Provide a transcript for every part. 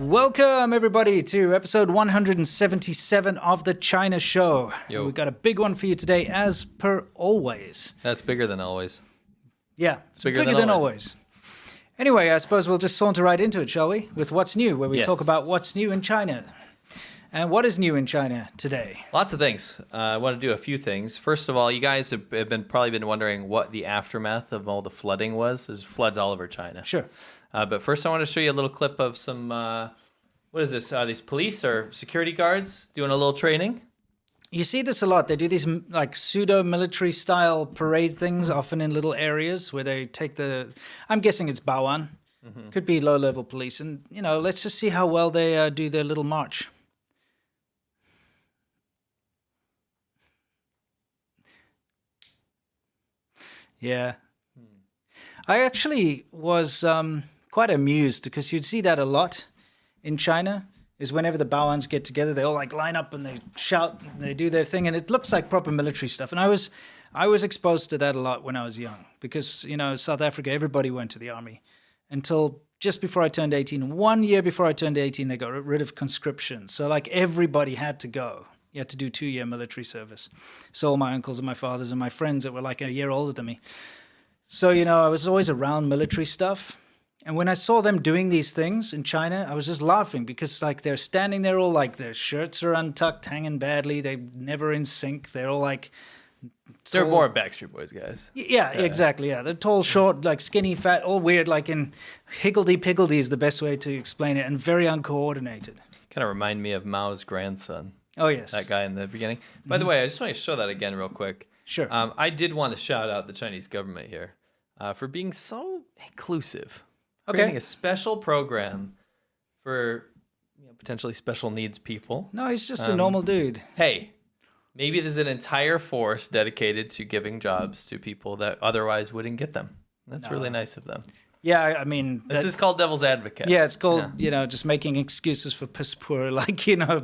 Welcome, everybody, to episode 177 of The China Show. Yo. We've got a big one for you today, as per always. That's bigger than always. Yeah, it's bigger bigger than than always. Anyway, I suppose we'll just saunter right into it, shall we? With What's New, where we Yes. talk about what's new in China. And what is new in China today? Lots of things. I want to do a few things. First of all, you guys have probably been wondering what the aftermath of all the flooding was. There's floods all over China. Sure. But first, I want to show you a little clip of some, what is this? These police or security guards doing a little training. You see this a lot. They do these like pseudo-military style parade things, often in little areas where they take I'm guessing it's Baoan. Could be low-level police. And, let's just see how well they do their little march. Yeah. I actually was quite amused because you'd see that a lot in China, is whenever the Baoans get together, they all like line up and they shout and they do their thing, and it looks like proper military stuff. And I was exposed to that a lot when I was young because, South Africa, everybody went to the army until just before I turned 18. 1 year before I turned 18, they got rid of conscription. So like everybody had to go. You had to do 2-year military service. So all my uncles and my fathers and my friends that were like a year older than me. So, I was always around military stuff. And when I saw them doing these things in China, I was just laughing because like they're standing there all like their shirts are untucked, hanging badly. They're never in sync. They're all like... They're more Backstreet Boys guys. Yeah, exactly. Yeah, they're tall, short, like skinny, fat, all weird, like in higgledy-piggledy is the best way to explain it, and very uncoordinated. Kind of remind me of Mao's grandson. Oh, yes. That guy in the beginning. By the way, I just want to show that again real quick. Sure. I did want to shout out the Chinese government here for being so inclusive. Creating a special program for potentially special needs people. No, he's just a normal dude. Hey, maybe there's an entire force dedicated to giving jobs to people that otherwise wouldn't get them. That's really nice of them. Yeah, I mean... This is called devil's advocate. Yeah, it's called, just making excuses for piss poor, like,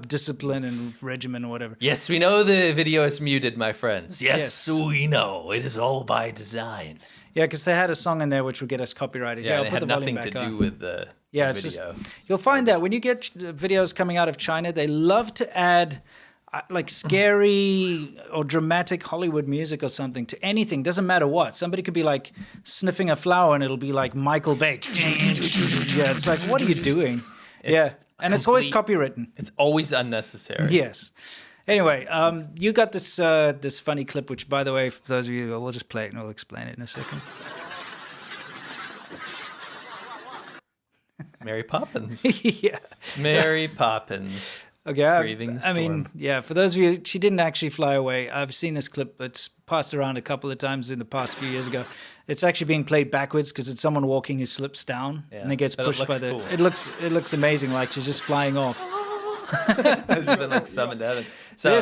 discipline and regimen or whatever. Yes, we know the video is muted, my friends. Yes, we know. It is all by design. Yeah, because they had a song in there which would get us copyrighted. Yeah, I'll it put had the volume nothing back to on. do with the Yeah, video. You'll find that when you get videos coming out of China, they love to add like scary or dramatic Hollywood music or something to anything. Doesn't matter what. Somebody could be like sniffing a flower and it'll be like Michael Bay. Yeah, it's like, what are you doing? It's always copywritten. It's always unnecessary. Yes. Anyway, you got this this funny clip, which, by the way, for those of you, we'll just play it and we'll explain it in a second. Mary Poppins. Yeah. Mary Poppins. Okay, Braving the I mean, yeah, for those of you, she didn't actually fly away. I've seen this clip. It's passed around a couple of times in the past few years ago. It's actually being played backwards because it's someone walking who slips down and it gets pushed by the... Cool. It looks amazing, like she's just flying off. Has been like summoned to heaven. So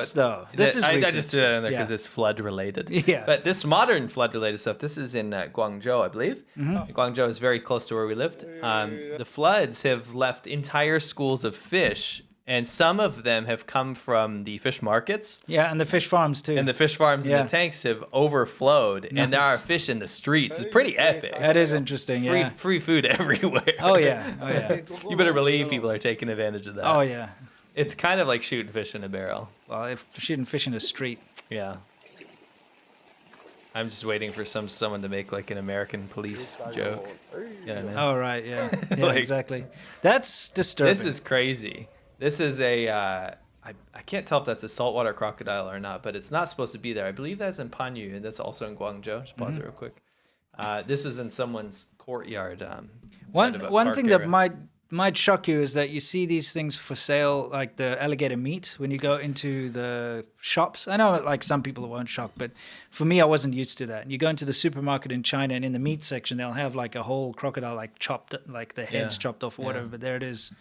This is I recent. just threw that in there because it's flood related. Yeah. But this modern flood related stuff, this is in Guangzhou, I believe. Guangzhou is very close to where we lived. The floods have left entire schools of fish, and some of them have come from the fish markets. Yeah, and the fish farms too. And the fish farms and the tanks have overflowed, and there are fish in the streets. It's pretty epic. That is interesting, Free food everywhere. Oh, yeah. You better believe people are taking advantage of that. Oh, yeah. It's kind of like shooting fish in a barrel. Well, if shooting fish in the street. Yeah. I'm just waiting for someone to make like an American police joke. Yeah, man. Oh, right, yeah. Yeah, Like- exactly. That's disturbing. This is crazy. This is I can't tell if that's a saltwater crocodile or not, but it's not supposed to be there. I believe that's in Panyu, and that's also in Guangzhou. Just pause it real quick. This is in someone's courtyard. One thing that might shock you is that you see these things for sale, like the alligator meat, when you go into the shops. I know, like, some people won't shock, but for me, I wasn't used to that. And you go into the supermarket in China, and in the meat section, they'll have like a whole crocodile, like chopped, like the heads chopped off or whatever. But there it is.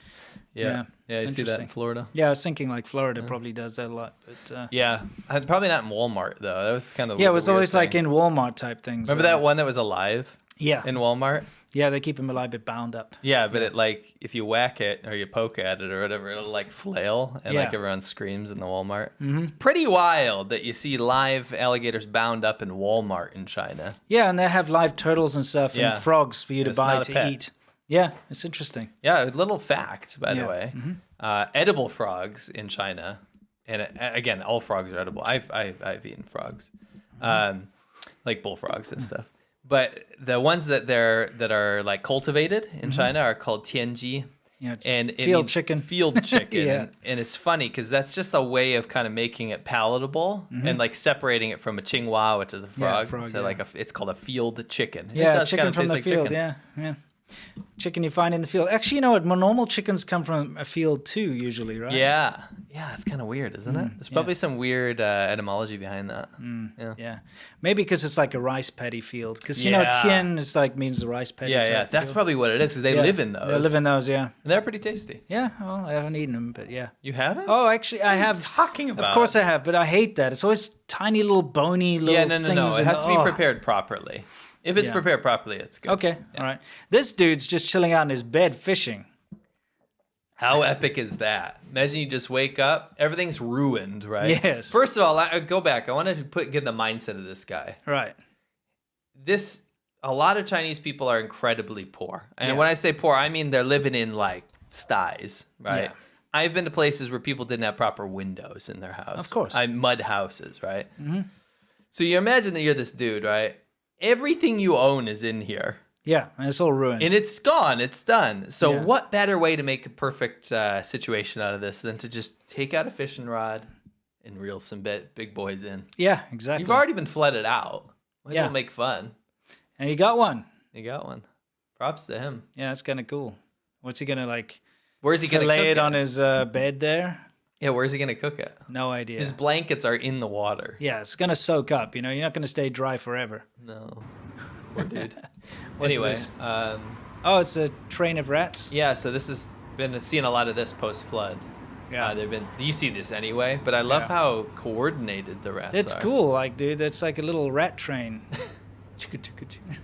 Yeah, you it's see that in interesting. Florida. Yeah, I was thinking like Florida probably does that a lot. But Yeah, probably not in Walmart though. That was kind of yeah, it was always like in Walmart type things. Remember that one that was alive? Yeah. In Walmart. Yeah, they keep them alive but bound up. Yeah, but it like if you whack it or you poke at it or whatever, it'll like flail and like everyone screams in the Walmart. It's pretty wild that you see live alligators bound up in Walmart in China. Yeah, and they have live turtles and stuff and frogs for you to It's buy not a to pet. eat. Yeah, it's interesting. Yeah, a little fact, by the way. Edible frogs in China, and again, all frogs are edible. I've eaten frogs, like bullfrogs and stuff. But the ones that are like cultivated in China are called tianji. Yeah, And it field means chicken. Field chicken. Yeah. And it's funny because that's just a way of kind of making it palatable and like separating it from a Qinghua, which is a frog. So like it's called a field chicken. And it Yeah, does chicken kind of from taste the like field. chicken. Yeah. Chicken you find in the field. Actually, you know what? Normal chickens come from a field too, usually, right? Yeah. Yeah, it's kind of weird, isn't it? There's probably some weird etymology behind that. Yeah. Maybe because it's like a rice paddy field. Because, you know, tian is like means the rice paddy. Yeah. That's probably what it is because they live in those. They live in those, yeah. And they're pretty tasty. Yeah, well, I haven't eaten them, but yeah. You haven't? Oh, actually, I have. Talking about? Of course I have, but I hate that. It's always tiny little bony little things. No. It has to be prepared properly. If it's prepared properly, it's good. Okay, all right. This dude's just chilling out in his bed fishing. How epic is that? Imagine you just wake up, everything's ruined, right? Yes. First of all, I go back. I want to get the mindset of this guy. Right. A lot of Chinese people are incredibly poor. And when I say poor, I mean they're living in like sties, right? Yeah. I've been to places where people didn't have proper windows in their house. Of course. Mud houses, right? So you imagine that you're this dude, right? Everything you own is in here. Yeah, and it's all ruined. And it's gone. It's done. So what better way to make a perfect situation out of this than to just take out a fishing rod and reel some big boys in? Yeah, exactly. You've already been flooded out. Might as well make fun. And he got one. He got one. Props to him. Yeah, that's kind of cool. What's he going to like? Where's he going to cook fillet it on his bed there? Yeah, where's he going to cook it? No idea. His blankets are in the water. Yeah, it's going to soak up. You know, you're not going to stay dry forever. No. Poor dude. What's Anyway. this? Oh, it's a train of rats? Yeah, so this has been seeing a lot of this post-flood. Yeah. You see this anyway, but I love how coordinated the rats It's are. cool, like, dude. That's like a little rat train.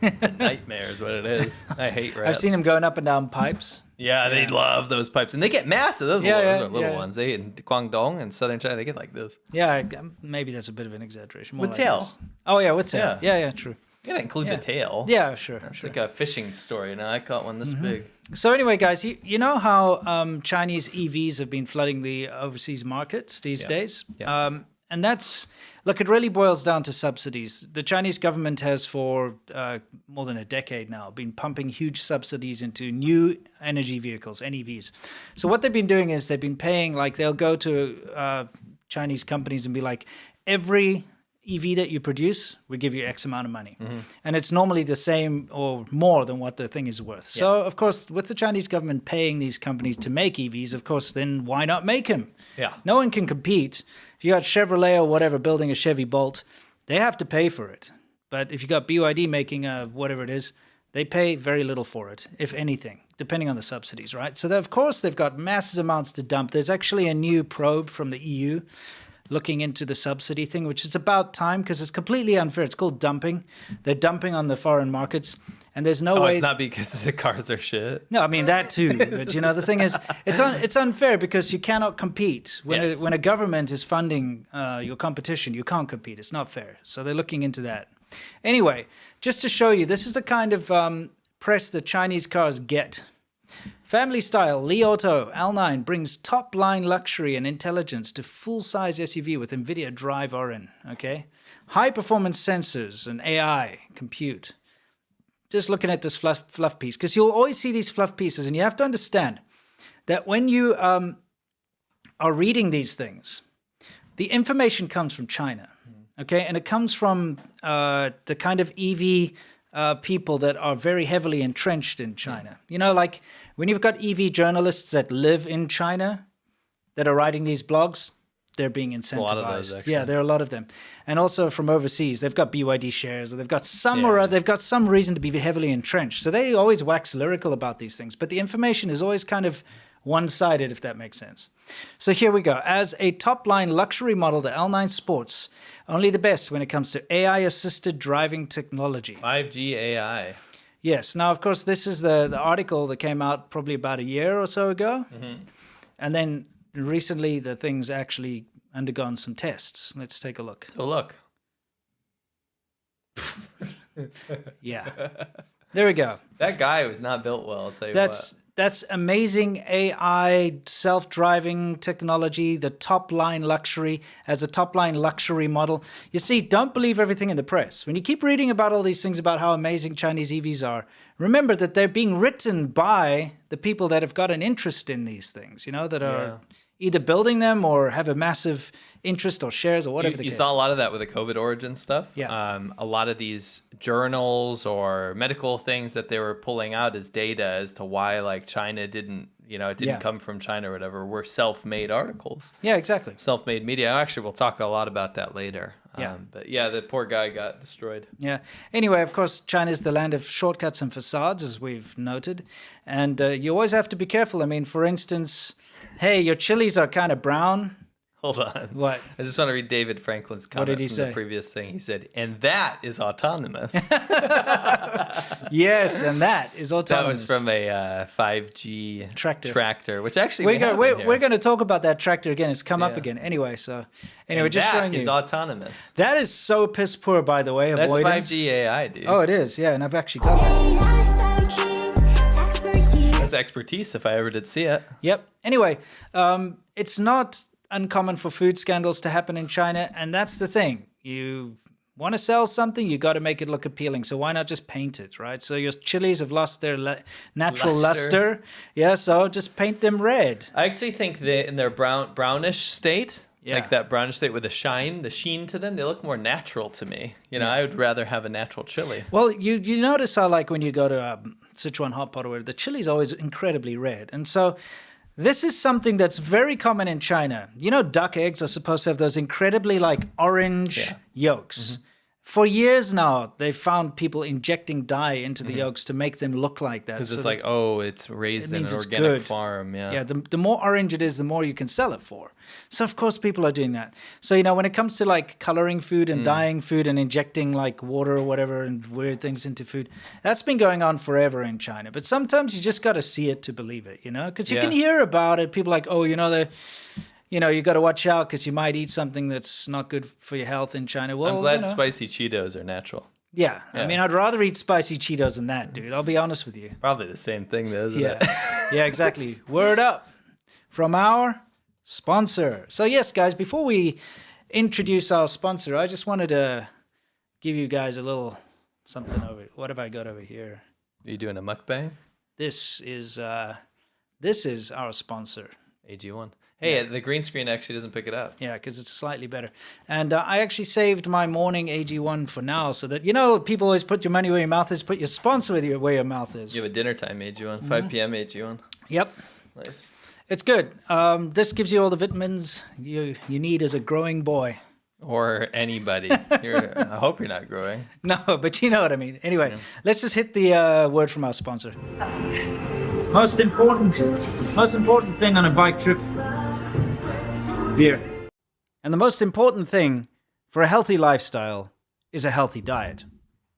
It's a nightmare is what it is. I hate rats. I've seen them going up and down pipes. Yeah, they love those pipes. And they get massive. Those are little yeah. ones. They in Guangdong and southern China, they get like this. Yeah, maybe that's a bit of an exaggeration. More With like tail. this. Oh, yeah, with tail. Yeah, true. You gotta include the tail. Yeah, sure. It's like a fishing story. Now I caught one this big. So anyway, guys, you know how Chinese EVs have been flooding the overseas markets these days? Yeah. And that's, look, it really boils down to subsidies. The Chinese government has for more than a decade now been pumping huge subsidies into new energy vehicles, NEVs. So what they've been doing is they've been paying, like they'll go to Chinese companies and be like, every EV that you produce, we give you X amount of money. And it's normally the same or more than what the thing is worth. So, of course, with the Chinese government paying these companies to make EVs, of course, then why not make them? Yeah. No one can compete. If you got Chevrolet or whatever building a Chevy Bolt, they have to pay for it. But if you got BYD making whatever it is, they pay very little for it, if anything, depending on the subsidies, right? So, of course, they've got massive amounts to dump. There's actually a new probe from the EU looking into the subsidy thing, which is about time because it's completely unfair. It's called dumping. They're dumping on the foreign markets, and there's no way. It's not because the cars are shit. No, I mean that too. But you know, the thing is, it's unfair because you cannot compete when a government is funding your competition. You can't compete. It's not fair. So they're looking into that. Anyway, just to show you, this is the kind of press the Chinese cars get. Family style, Li Auto L9 brings top-line luxury and intelligence to full-size SUV with NVIDIA Drive Orin, okay? High-performance sensors and AI, compute. Just looking at this fluff piece, because you'll always see these fluff pieces, and you have to understand that when you are reading these things, the information comes from China, okay? And it comes from the kind of EV people that are very heavily entrenched in China. You know, like when you've got EV journalists that live in China that are writing these blogs, they're being incentivized. A lot of those, actually. Yeah, there are a lot of them. And also from overseas, they've got BYD shares, or they've got they've got some reason to be heavily entrenched. So they always wax lyrical about these things. But the information is always kind of one-sided, if that makes sense. So here we go. As a top-line luxury model, the L9 sports only the best when it comes to AI-assisted driving technology. 5G AI. Yes. Now, of course, this is the article that came out probably about a year or so ago. And then recently, the thing's actually undergone some tests. Let's take a look. So look. Yeah. There we go. That guy was not built well, I'll tell you That's amazing AI, self-driving technology, the top-line luxury as a top-line luxury model. You see, don't believe everything in the press. When you keep reading about all these things about how amazing Chinese EVs are, remember that they're being written by the people that have got an interest in these things, that are either building them or have a massive interest or shares or whatever the case. You saw a lot of that with the COVID origin stuff. Yeah. A lot of these journals or medical things that they were pulling out as data as to why like China didn't, it didn't come from China or whatever, were self-made articles. Yeah, exactly. Self-made media. Actually, we'll talk a lot about that later. Yeah. But yeah, the poor guy got destroyed. Yeah. Anyway, of course, China is the land of shortcuts and facades, as we've noted. And you always have to be careful. I mean, for instance, hey, your chilies are kind of brown. Hold on. What? I just want to read David Franklin's comment What did he from say? the previous thing. He said, and that is autonomous. Yes, and that is autonomous. That was from a 5G tractor, which actually we're going to talk about that tractor again. It's come up again. Anyway, just showing you. That is autonomous. That is so piss poor, by the way. That's Avoidance. 5G AI, dude. Oh, it is. Yeah, and I've actually got that. That's expertise if I ever did see it. Yep. Anyway, it's not uncommon for food scandals to happen in China, and that's the thing. You want to sell something, you got to make it look appealing. So why not just paint it, right? So your chilies have lost their natural luster. Yeah, so just paint them red. I actually think in their brownish state, like that brownish state with the sheen to them, they look more natural to me. I would rather have a natural chili. Well, you notice how like when you go to Sichuan hot pot or whatever, the chili's always incredibly red. And so this is something that's very common in China. Duck eggs are supposed to have those incredibly like orange yolks. Mm-hmm. For years now, they've found people injecting dye into the yolks to make them look like that. Because it's it's raised in an organic farm. Yeah. Yeah. The more orange it is, the more you can sell it for. So of course people are doing that. So when it comes to like coloring food and dyeing food and injecting like water or whatever and weird things into food, that's been going on forever in China. But sometimes you just got to see it to believe it. Because you can hear about it. People are like, oh, you got to watch out because you might eat something that's not good for your health in China. Well, I'm glad spicy Cheetos are natural. Yeah. I mean, I'd rather eat spicy Cheetos than that, dude. I'll be honest with you. Probably the same thing, though, isn't it? Yeah, exactly. Word up from our sponsor. So, yes, guys, before we introduce our sponsor, I just wanted to give you guys a little something over. What have I got over here? Are you doing a mukbang? This is our sponsor. AG1. Hey, the green screen actually doesn't pick it up. Yeah, because it's slightly better. And I actually saved my morning AG1 for now so that, people always put your money where your mouth is, put your sponsor where your mouth is. You have a dinner time AG1, 5 p.m. AG1. Yep. Nice. It's good. This gives you all the vitamins you need as a growing boy. Or anybody. I hope you're not growing. No, but you know what I mean. Anyway, let's just hit the word from our sponsor. Most important thing on a bike trip, beer. And the most important thing for a healthy lifestyle is a healthy diet.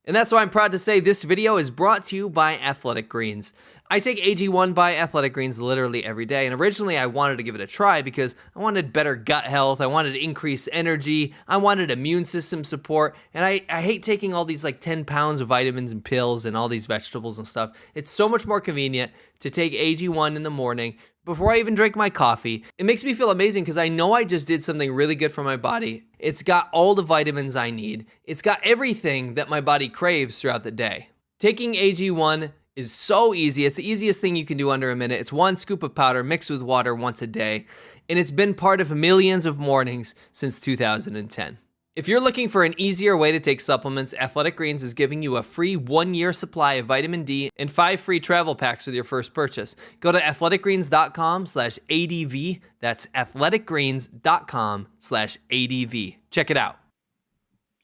And that's why I'm proud to say this video is brought to you by Athletic Greens. I take AG1 by Athletic Greens literally every day, and originally I wanted to give it a try because I wanted better gut health, I wanted increased energy, I wanted immune system support, and I hate taking all these like 10 pounds of vitamins and pills and all these vegetables and stuff. It's so much more convenient to take AG1 in the morning before I even drink my coffee. It makes me feel amazing because I know I just did something really good for my body. It's got all the vitamins I need. It's got everything that my body craves throughout the day. Taking AG1 is so easy. It's the easiest thing you can do under a minute. It's 1 scoop of powder mixed with water once a day, and it's been part of millions of mornings since 2010. If you're looking for an easier way to take supplements, Athletic Greens is giving you a free 1-year supply of vitamin D and 5 free travel packs with your first purchase. Go to athleticgreens.com/ADV. That's athleticgreens.com/ADV. Check it out.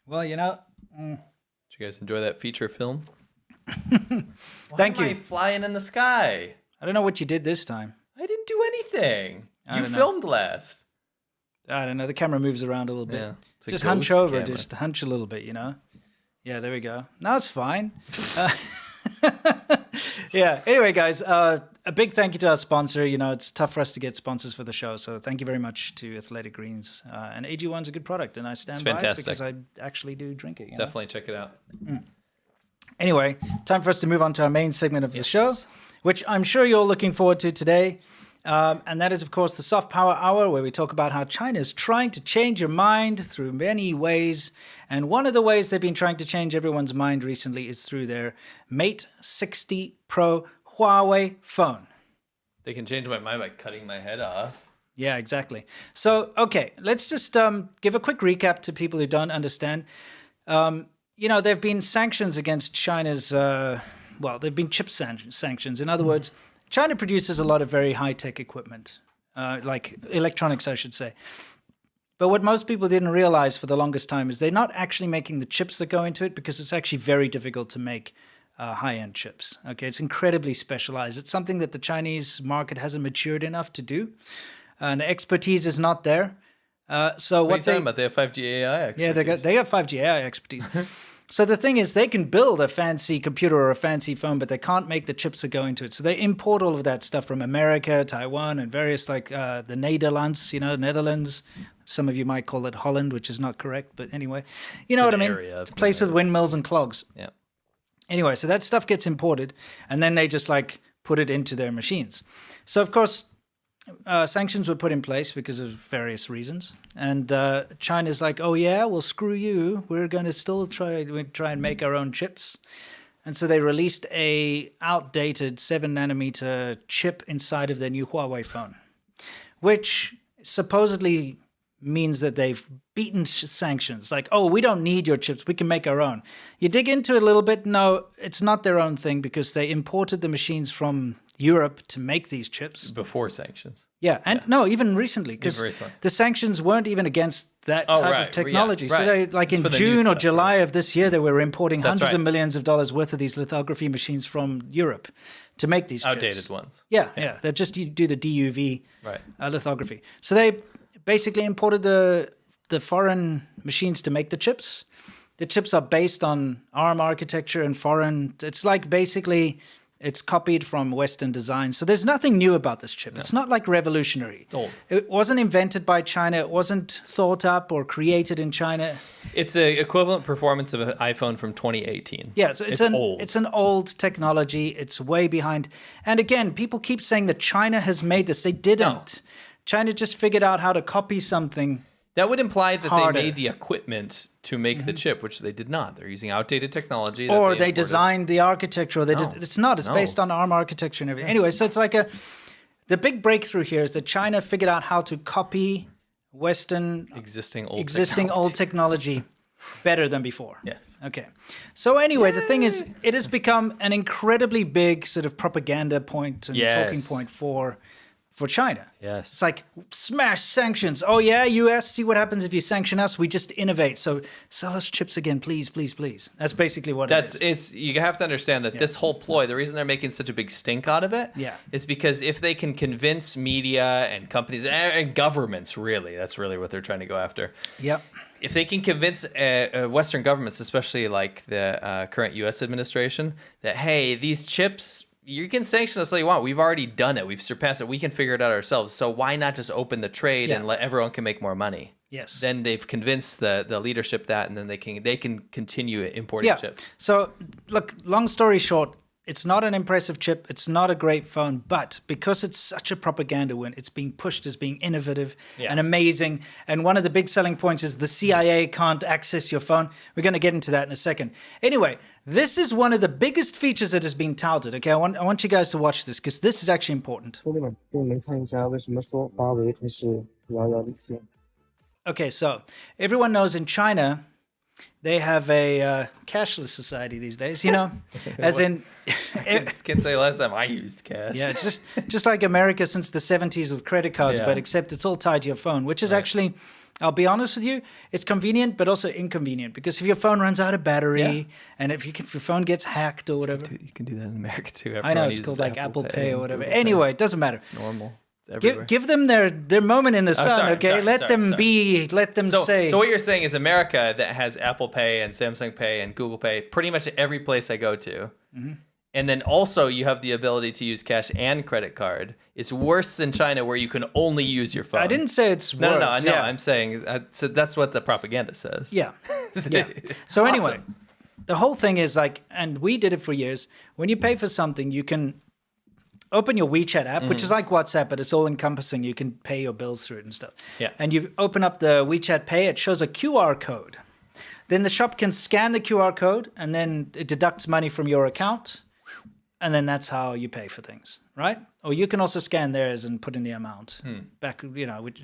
Well, Did you guys enjoy that feature film? Thank you. Why am I flying in the sky? I don't know what you did this time. I didn't do anything. You don't know. filmed last. I don't know. The camera moves around a little bit. Yeah, it's a just hunch ghost over, camera. just hunch a little bit, Yeah, there we go. No, it's fine. Yeah. Anyway, guys, a big thank you to our sponsor. It's tough for us to get sponsors for the show, so thank you very much to Athletic Greens. And AG1's a good product, and I stand by it because I actually do drink it. Definitely check it out. Anyway, time for us to move on to our main segment of the show, which I'm sure you're looking forward to today. And that is, of course, the Soft Power Hour, where we talk about how China is trying to change your mind through many ways. And one of the ways they've been trying to change everyone's mind recently is through their Mate 60 Pro Huawei phone. They can change my mind by cutting my head off. Yeah, exactly. So, okay, let's just give a quick recap to people who don't understand. There have been sanctions against China's, there have been chip sanctions. In other words, China produces a lot of very high-tech equipment, like electronics, I should say. But what most people didn't realize for the longest time is they're not actually making the chips that go into it, because it's actually very difficult to make high-end chips. Okay, it's incredibly specialized. It's something that the Chinese market hasn't matured enough to do, and the expertise is not there. So what are you talking about? They have 5G AI expertise. Yeah, they got 5G AI expertise. So the thing is, they can build a fancy computer or a fancy phone, but they can't make the chips that go into it. So they import all of that stuff from America, Taiwan, and various, like the Netherlands, Netherlands. Some of you might call it Holland, which is not correct, but anyway, you know what I mean? It's a place with windmills and clogs. Yeah. Anyway, so that stuff gets imported, and then they just put it into their machines. So of course, sanctions were put in place because of various reasons, and China's like, "Oh yeah, well screw you. We're going to still try and make our own chips." And so they released a outdated 7-nanometer chip inside of their new Huawei phone, which supposedly means that they've beaten sanctions. Like, oh, we don't need your chips. We can make our own. You dig into it a little bit. No, it's not their own thing, because they imported the machines from Europe to make these chips. Before sanctions. Yeah, and no, even recently, because the sanctions weren't even against that type of technology. So they, in June or July of this year, they were importing hundreds of millions of dollars worth of these lithography machines from Europe to make these outdated chips. Ones. Yeah. They just do the DUV lithography. So they basically imported the foreign machines to make the chips. The chips are based on ARM architecture and foreign. It's like basically it's copied from Western design. So there's nothing new about this chip. No. It's not like revolutionary. It's old. It wasn't invented by China. It wasn't thought up or created in China. It's the equivalent performance of an iPhone from 2018. Yeah, so it's old. It's an old technology. It's way behind. And again, people keep saying that China has made this. They didn't. No. China just figured out how to copy something. That would imply that they made the equipment to make the chip, which they did not. They're using outdated technology. Or they designed the architecture. Or it's not. It's based on ARM architecture and everything. Anyway, so it's like the big breakthrough here is that China figured out how to copy Western existing old technology better than before. Yes. Okay. So anyway, the thing is, it has become an incredibly big sort of propaganda point and talking point for China. Yes. It's like, smash sanctions. Oh yeah, US, see what happens if you sanction us? We just innovate. So sell us chips again, please, please, please. That's basically what it is. You have to understand that this whole ploy, the reason they're making such a big stink out of it is because if they can convince media and companies and governments, really, that's really what they're trying to go after. Yep. If they can convince Western governments, especially like the current US administration, that, hey, these chips, you can sanction us all you want. We've already done it. We've surpassed it. We can figure it out ourselves. So why not just open the trade and let everyone can make more money? Yes. Then they've convinced the leadership that, and then they can continue importing chips. So look, long story short, it's not an impressive chip. It's not a great phone, but because it's such a propaganda win, it's being pushed as being innovative and amazing. And one of the big selling points is the CIA can't access your phone. We're going to get into that in a second. Anyway, this is one of the biggest features that is being touted. Okay, I want you guys to watch this because this is actually important. Okay, so everyone knows in China, they have a cashless society these days, as in... I can't say last time I used cash. Yeah, it's just like America since the 70s with credit cards, but except it's all tied to your phone, which is actually, I'll be honest with you, it's convenient, but also inconvenient. Because if your phone runs out of battery, and if your phone gets hacked or whatever... You can do that in America too. I know, it's called like Apple Pay or whatever. Anyway, it doesn't matter. It's normal. Give them their moment in the sun, okay? Let them say. So what you're saying is America that has Apple Pay and Samsung Pay and Google Pay, pretty much every place I go to, and then also you have the ability to use cash and credit card, is worse than China where you can only use your phone. I didn't say it's worse. No, I'm saying, so that's what the propaganda says. Yeah. So anyway, the whole thing is like, and we did it for years. When you pay for something, you can open your WeChat app, which is like WhatsApp, but it's all encompassing. You can pay your bills through it and stuff. Yeah. And you open up the WeChat Pay, it shows a QR code. Then the shop can scan the QR code, and then it deducts money from your account. And then that's how you pay for things, right? Or you can also scan theirs and put in the amount back,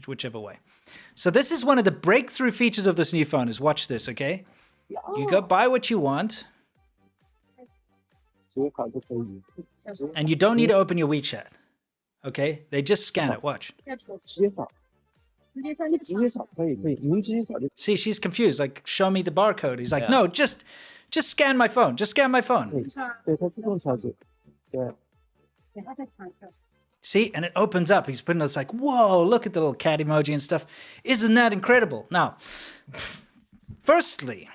whichever way. So this is one of the breakthrough features of this new phone is watch this, okay? You go buy what you want. And you don't need to open your WeChat, okay? They just scan it, watch. See, she's confused, like, show me the barcode. He's like, no, just scan my phone, just scan my phone. See, and it opens up. He's putting this like, whoa, look at the little cat emoji and stuff. Isn't that incredible? Now, firstly,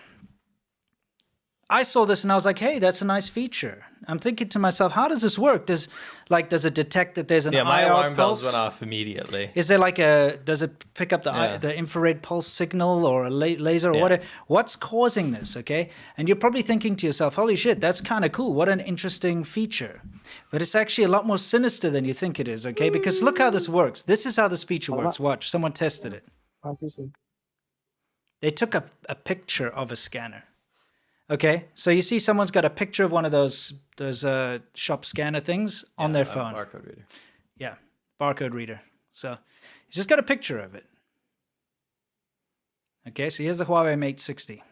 I saw this and I was like, hey, that's a nice feature. I'm thinking to myself, how does this work? Does it detect that there's an IR my alarm pulse? bells went off immediately. Is there like does it pick up the infrared pulse signal or a laser or whatever? What's causing this, okay? And you're probably thinking to yourself, holy shit, that's kind of cool. What an interesting feature. But it's actually a lot more sinister than you think it is, okay? Because look how this works. This is how this feature works. Watch, someone tested it. They took a picture of a scanner. Okay, so you see someone's got a picture of one of those shop scanner things on their phone. Barcode reader. Yeah, barcode reader. So he's just got a picture of it. Okay, so here's the Huawei Mate 60.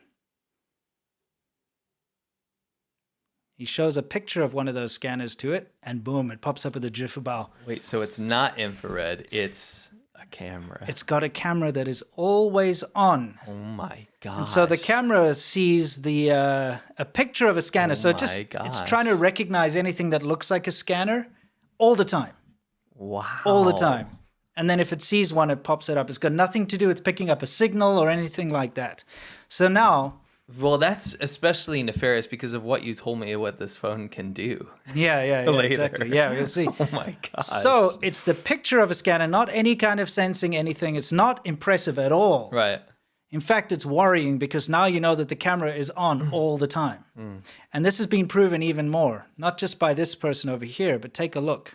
He shows a picture of one of those scanners to it, and boom, it pops up with a Jifubao. Wait, so it's not infrared, it's a camera. It's got a camera that is always on. Oh my god. And so the camera sees a picture of a scanner. So it's trying to recognize anything that looks like a scanner all the time. Wow. All the time. And then if it sees one, it pops it up. It's got nothing to do with picking up a signal or anything like that. So now... Well, that's especially nefarious because of what you told me what this phone can do. Yeah, Later. exactly. Yeah, we'll see. Oh my gosh. So it's the picture of a scanner, not any kind of sensing anything. It's not impressive at all. Right. In fact, it's worrying because now you know that the camera is on all the time. And this has been proven even more, not just by this person over here, but take a look.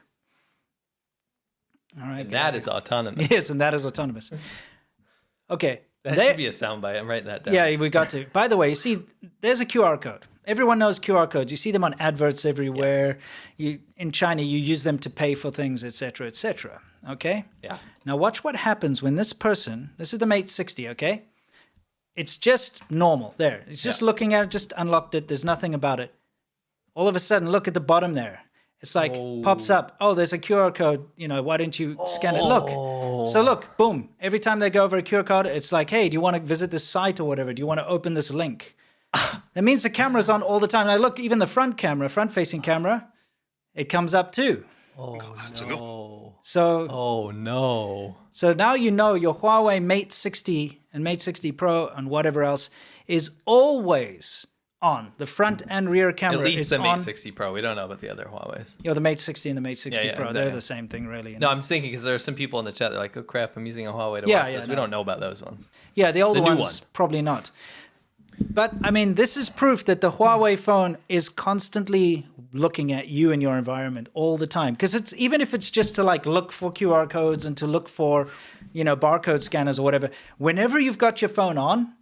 All right. That is autonomous. Yes, and that is autonomous. Okay. That should be a soundbite. I'm writing that down. Yeah, we got to. By the way, you see, there's a QR code. Everyone knows QR codes. You see them on adverts everywhere. Yes. In China, you use them to pay for things, etc., etc. Okay? Yeah. Now watch what happens when this person, this is the Mate 60, okay? It's just normal. There. It's just looking at it, just unlocked it. There's nothing about it. All of a sudden, look at the bottom there. It's like, pops up. Oh, there's a QR code. Why don't you scan it? Look. So look, boom. Every time they go over a QR code, it's like, hey, do you want to visit this site or whatever? Do you want to open this link? That means the camera's on all the time. Now look, even the front-facing camera, it comes up too. Oh, no. So now you know your Huawei Mate 60 and Mate 60 Pro and whatever else is always on. The front and rear camera At least is the on. Mate 60 Pro. We don't know about the other Huawei's. The Mate 60 and the Mate 60 Yeah, Pro, they're the same thing, really. No, I'm just thinking because there are some people in the chat that are like, oh crap, I'm using a Huawei to watch this. We don't know about those ones. Yeah, the older new ones, probably not. But, I mean, this is proof that the Huawei phone is constantly looking at you and your environment all the time. Because even if it's just to, like, look for QR codes and to look for, barcode scanners or whatever, whenever you've got your phone on,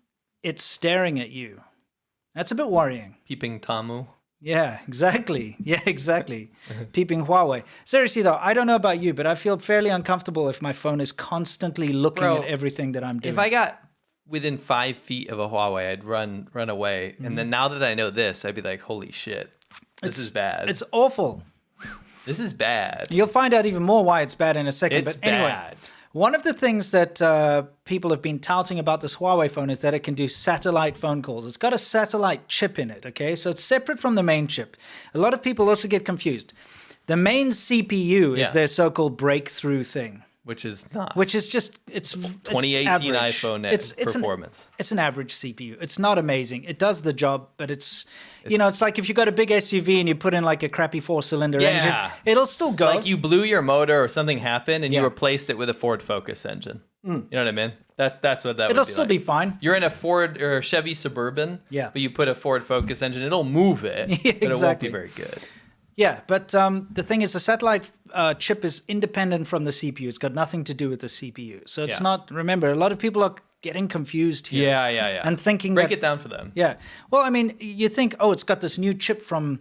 it's staring at you. That's a bit worrying. Peeping Tamu. Yeah, exactly. Yeah, exactly. Peeping Huawei. Seriously, though, I don't know about you, but I feel fairly uncomfortable if my phone is constantly looking at everything that I'm doing. If I got within 5 feet of a Huawei, I'd run away. And then now that I know this, I'd be like, holy shit, this is bad. It's awful. This is bad. You'll find out even more why it's bad in a second. It's but anyway, bad. One of the things that people have been touting about this Huawei phone is that it can do satellite phone calls. It's got a satellite chip in it, okay? So it's separate from the main chip. A lot of people also get confused. The main CPU is their so-called breakthrough thing. Which is not. Which is just, it's 2018 average. iPhone It's performance. It's an average CPU. It's not amazing. It does the job, but it's like if you got a big SUV and you put in like a crappy 4-cylinder engine, it'll still go. Like you blew your motor or something happened and you replaced it with a Ford Focus engine. You know what I mean? That's what that would It'll be still like. be fine. You're in a Ford or Chevy Suburban, Yeah. but you put a Ford Focus engine, it'll move it, Yeah, but it won't be exactly. very good. Yeah, but the thing is, the satellite chip is independent from the CPU. It's got nothing to do with the CPU. So it's Yeah. not, remember, a lot of people are getting confused here. Yeah. And thinking Break that, it down for them. Yeah. Well, I mean, you think, oh, it's got this new chip from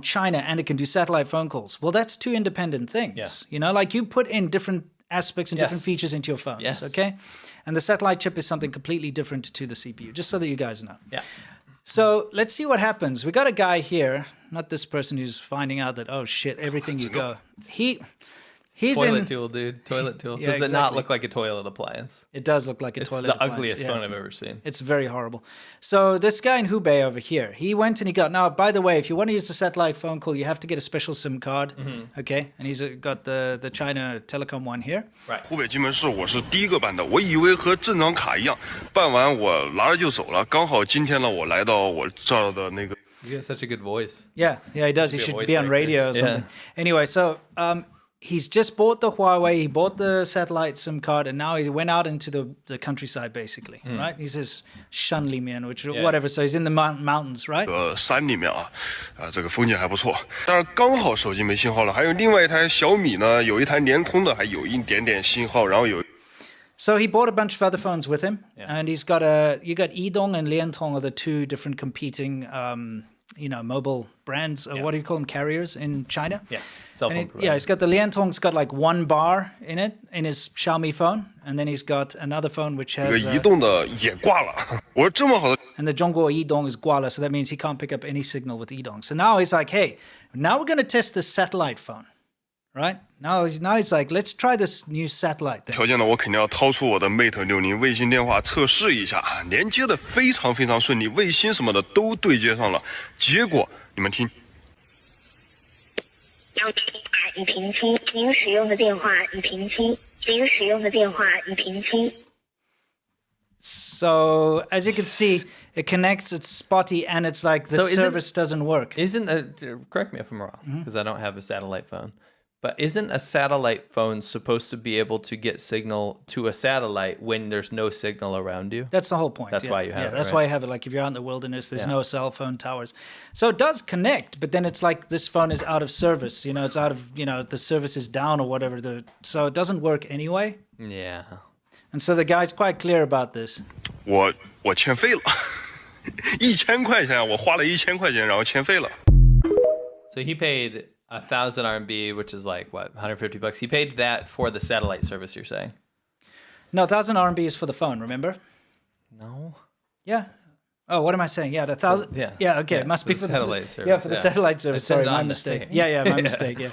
China and it can do satellite phone calls. Well, that's two independent things. Yeah. You know, like you put in different aspects and different Yes. features into your phones. Yes. Okay. And the satellite chip is something completely different to the CPU, just so that you guys know. Yeah. So let's see what happens. We got a guy here, not this person who's finding out that, oh shit, everything you go. He's Toilet in. tool, dude. Toilet tool. Yeah, Does it not exactly. look like a toilet appliance? It does look like a It's toilet the appliance, ugliest yeah. phone I've ever seen. It's very horrible. So this guy in Hubei over here, he went and he got, now, by the way, if you want to use the satellite phone call, you have to get a special SIM card. Okay. And he's got the China Telecom one here. Right. 湖北金门市我是第一个办的，我以为和正常卡一样，办完我拿着就走了。刚好今天呢，我来到我这儿的那个。 You got such a good voice. Yeah, he does. He be a should voice be on actor. radio or Yeah. something. Anyway, so he's just bought the Huawei, he bought the satellite SIM card, and now he went out into the countryside, basically, right? He says Shanlimian, which whatever. So he's in the mountains, right? 山里面这个风景还不错。但是刚好手机没信号了，还有另外一台小米呢，有一台联通的，还有一点点信号，然后有。 So he bought a bunch of other phones with him, and he's got you got Yidong and Liantong are the two different competing, mobile brands. What do you call them? Carriers in China. Yeah. Cell phone provider. Yeah, he's got the Liantong's got like one bar in it in his Xiaomi phone, and then he's got another phone which 这个 has 移动的也挂了。我说这么好的， and the Zhongguo Yidong is Guala, so that means he can't pick up any signal with Yidong. So now he's like, hey, now we're going to test the satellite phone, right? Now he's like, let's try this new satellite thing. 条件呢，我肯定要掏出我的 Mate 60卫星电话测试一下，连接的非常非常顺利，卫星什么的都对接上了。结果你们听。 已平息，您使用的电话已平息，您使用的电话已平息。 So as you can see, it connects, it's spotty, and it's like the So isn't- service doesn't work. Correct me if I'm wrong, because I don't have a satellite phone. But isn't a satellite phone supposed to be able to get signal to a satellite when there's no signal around you? That's the whole point. That's why you have it, That's right? why you have it. Like if you're out in the wilderness, there's Yeah. no cell phone towers. So it does connect, but then it's like this phone is out of service. You know, it's out of, the service is down or whatever. So it doesn't work anyway. Yeah. And so the guy's quite clear about this. 我欠费了，1000块钱，我花了1000块钱，然后欠费了。 So he paid 1,000 RMB, which is like what, $150. He paid that for the satellite service. You're saying? No, 1,000 RMB is for the phone, remember? No. Yeah. Oh, what am I saying? Yeah, the 1,000. Yeah. Yeah, okay. Yeah, It must for be the for satellite the service, Yeah, for the yeah. satellite service. It said Sorry, it my on the mistake. thing. Yeah, my mistake. Yeah.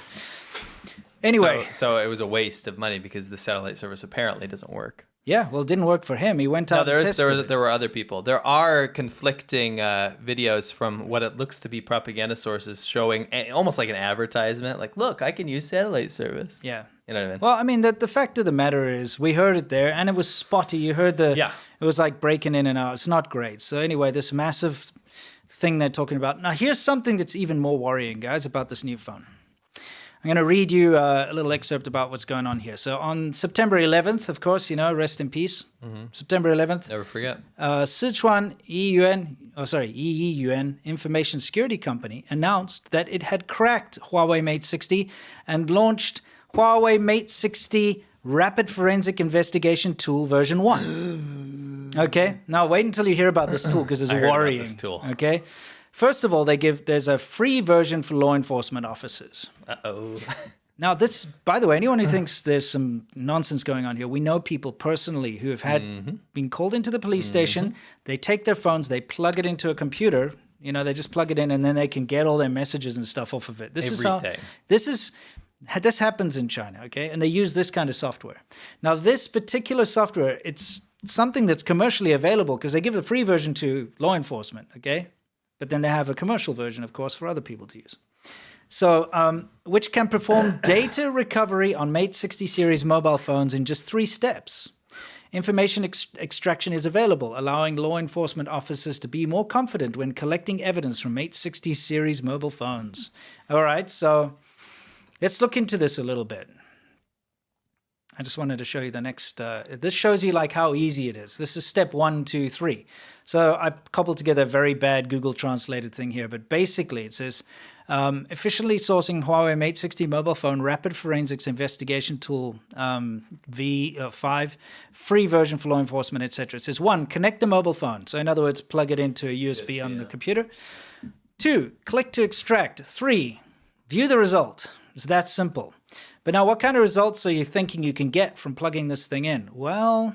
Anyway, So it was a waste of money because the satellite service apparently doesn't work. yeah, well, it didn't work for him. He went out No, and tested it. there were other people. There are conflicting videos from what it looks to be propaganda sources showing almost like an advertisement. Like, look, I can use satellite service. Yeah. You know what I mean? Well, I mean, the fact of the matter is we heard it there and it was spotty. You heard Yeah. it was like breaking in and out. It's not great. So anyway, this massive thing they're talking about. Now, here's something that's even more worrying, guys, about this new phone. I'm going to read you a little excerpt about what's going on here. So on September 11th, of course, rest in peace. September 11th, Never forget. Sichuan Yiyuan Information Security Company announced that it had cracked Huawei Mate 60 and launched Huawei Mate 60 Rapid Forensic Investigation Tool version 1. Okay, now wait until you hear about this tool because it's I heard about worrying. this tool. Okay, first of all, there's a free version for law enforcement officers. Uh-oh. Now, this, by the way, anyone who thinks there's some nonsense going on here, we know people personally who have been called into the police station. They take their phones, they plug it into a computer. They just plug it in, and then they can get all their messages and stuff off of it. Everything. This happens in China, okay? And they use this kind of software. Now, this particular software, it's something that's commercially available because they give a free version to law enforcement, okay? But then they have a commercial version, of course, for other people to use. So, which can perform data recovery on Mate 60 series mobile phones in just 3 steps. Information extraction is available, allowing law enforcement officers to be more confident when collecting evidence from Mate 60 series mobile phones. All right, so let's look into this a little bit. I just wanted to show you the next. This shows you like how easy it is. This is step 1, 2, 3. So I cobbled together a very bad Google translated thing here, but basically it says efficiently sourcing Huawei Mate 60 mobile phone rapid forensics investigation tool V5 free version for law enforcement, etc. It says 1, connect the mobile phone. So in other words, plug it into a USB on the computer. 2, click to extract. 3, view the result. It's that simple. But now what kind of results are you thinking you can get from plugging this thing in? Well,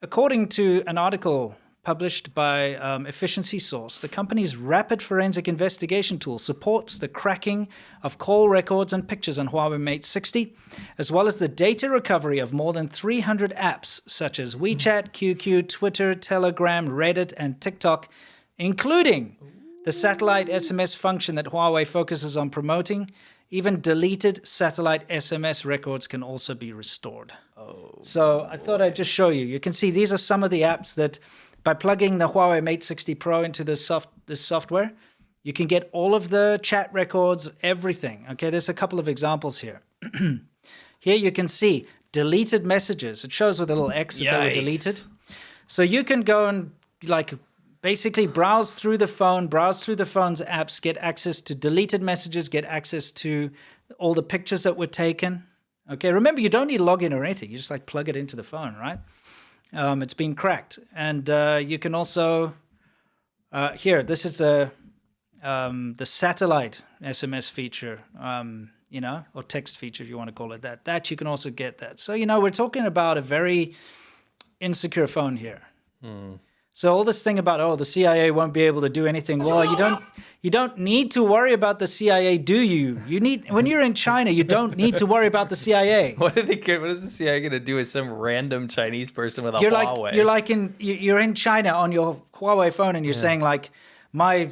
according to an article published by Efficiency Source, the company's rapid forensic investigation tool supports the cracking of call records and pictures on Huawei Mate 60, as well as the data recovery of more than 300 apps such as WeChat, QQ, Twitter, Telegram, Reddit, and TikTok, including the satellite SMS function that Huawei focuses on promoting. Even deleted satellite SMS records can also be restored. So I thought I'd just show you. You can see these are some of the apps that, by plugging the Huawei Mate 60 Pro into this software, you can get all of the chat records, everything. Okay, there's a couple of examples here. Here you can see deleted messages. It shows with a little X that they were deleted. So you can go and like basically browse through the phone's apps, get access to deleted messages, get access to all the pictures that were taken. Okay, remember, you don't need to log in or anything. You just like plug it into the phone, right? It's been cracked. And you can also, here, this is the satellite SMS feature, or text feature, if you want to call it that. That you can also get that. So, we're talking about a very insecure phone here. So all this thing about, the CIA won't be able to do anything. Well, you don't need to worry about the CIA, do you? When you're in China, you don't need to worry about the CIA. What is the CIA going to do with some random Chinese person with a Huawei? You're in China on your Huawei phone, and you're saying like, my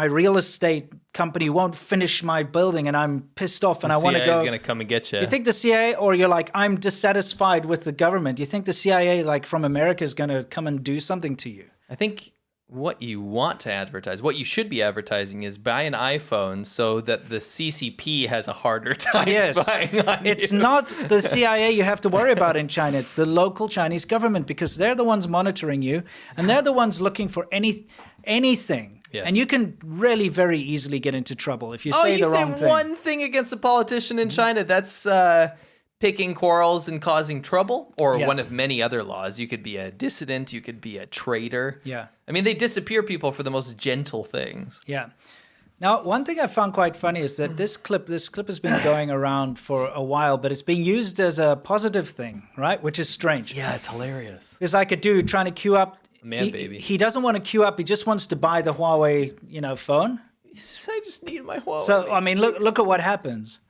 real estate company won't finish my building, and I'm pissed off, and I want to go. The CIA is going to come and get you. You think the CIA, or you're like, I'm dissatisfied with the government. You think the CIA, like from America, is going to come and do something to you? I think what you want to advertise, what you should be advertising, is buy an iPhone so that the CCP has a harder time spying on you. It's not the CIA you have to worry about in China. It's the local Chinese government, because they're the ones monitoring you, and they're the ones looking for anything. Yes. And you can really very easily get into trouble if you say the wrong thing. You say one thing against a politician in China, that's picking quarrels and causing trouble, or one of many other laws. You could be a dissident, you could be a traitor. Yeah. I mean, they disappear people for the most gentle things. Yeah. Now, one thing I found quite funny is that this clip has been going around for a while, but it's being used as a positive thing, right? Which is strange. Yeah, it's hilarious. It's like a dude trying to queue up. Baby. He doesn't want to queue up. He just wants to buy the Huawei, phone. I just need my Huawei. So, I mean, look at what happens.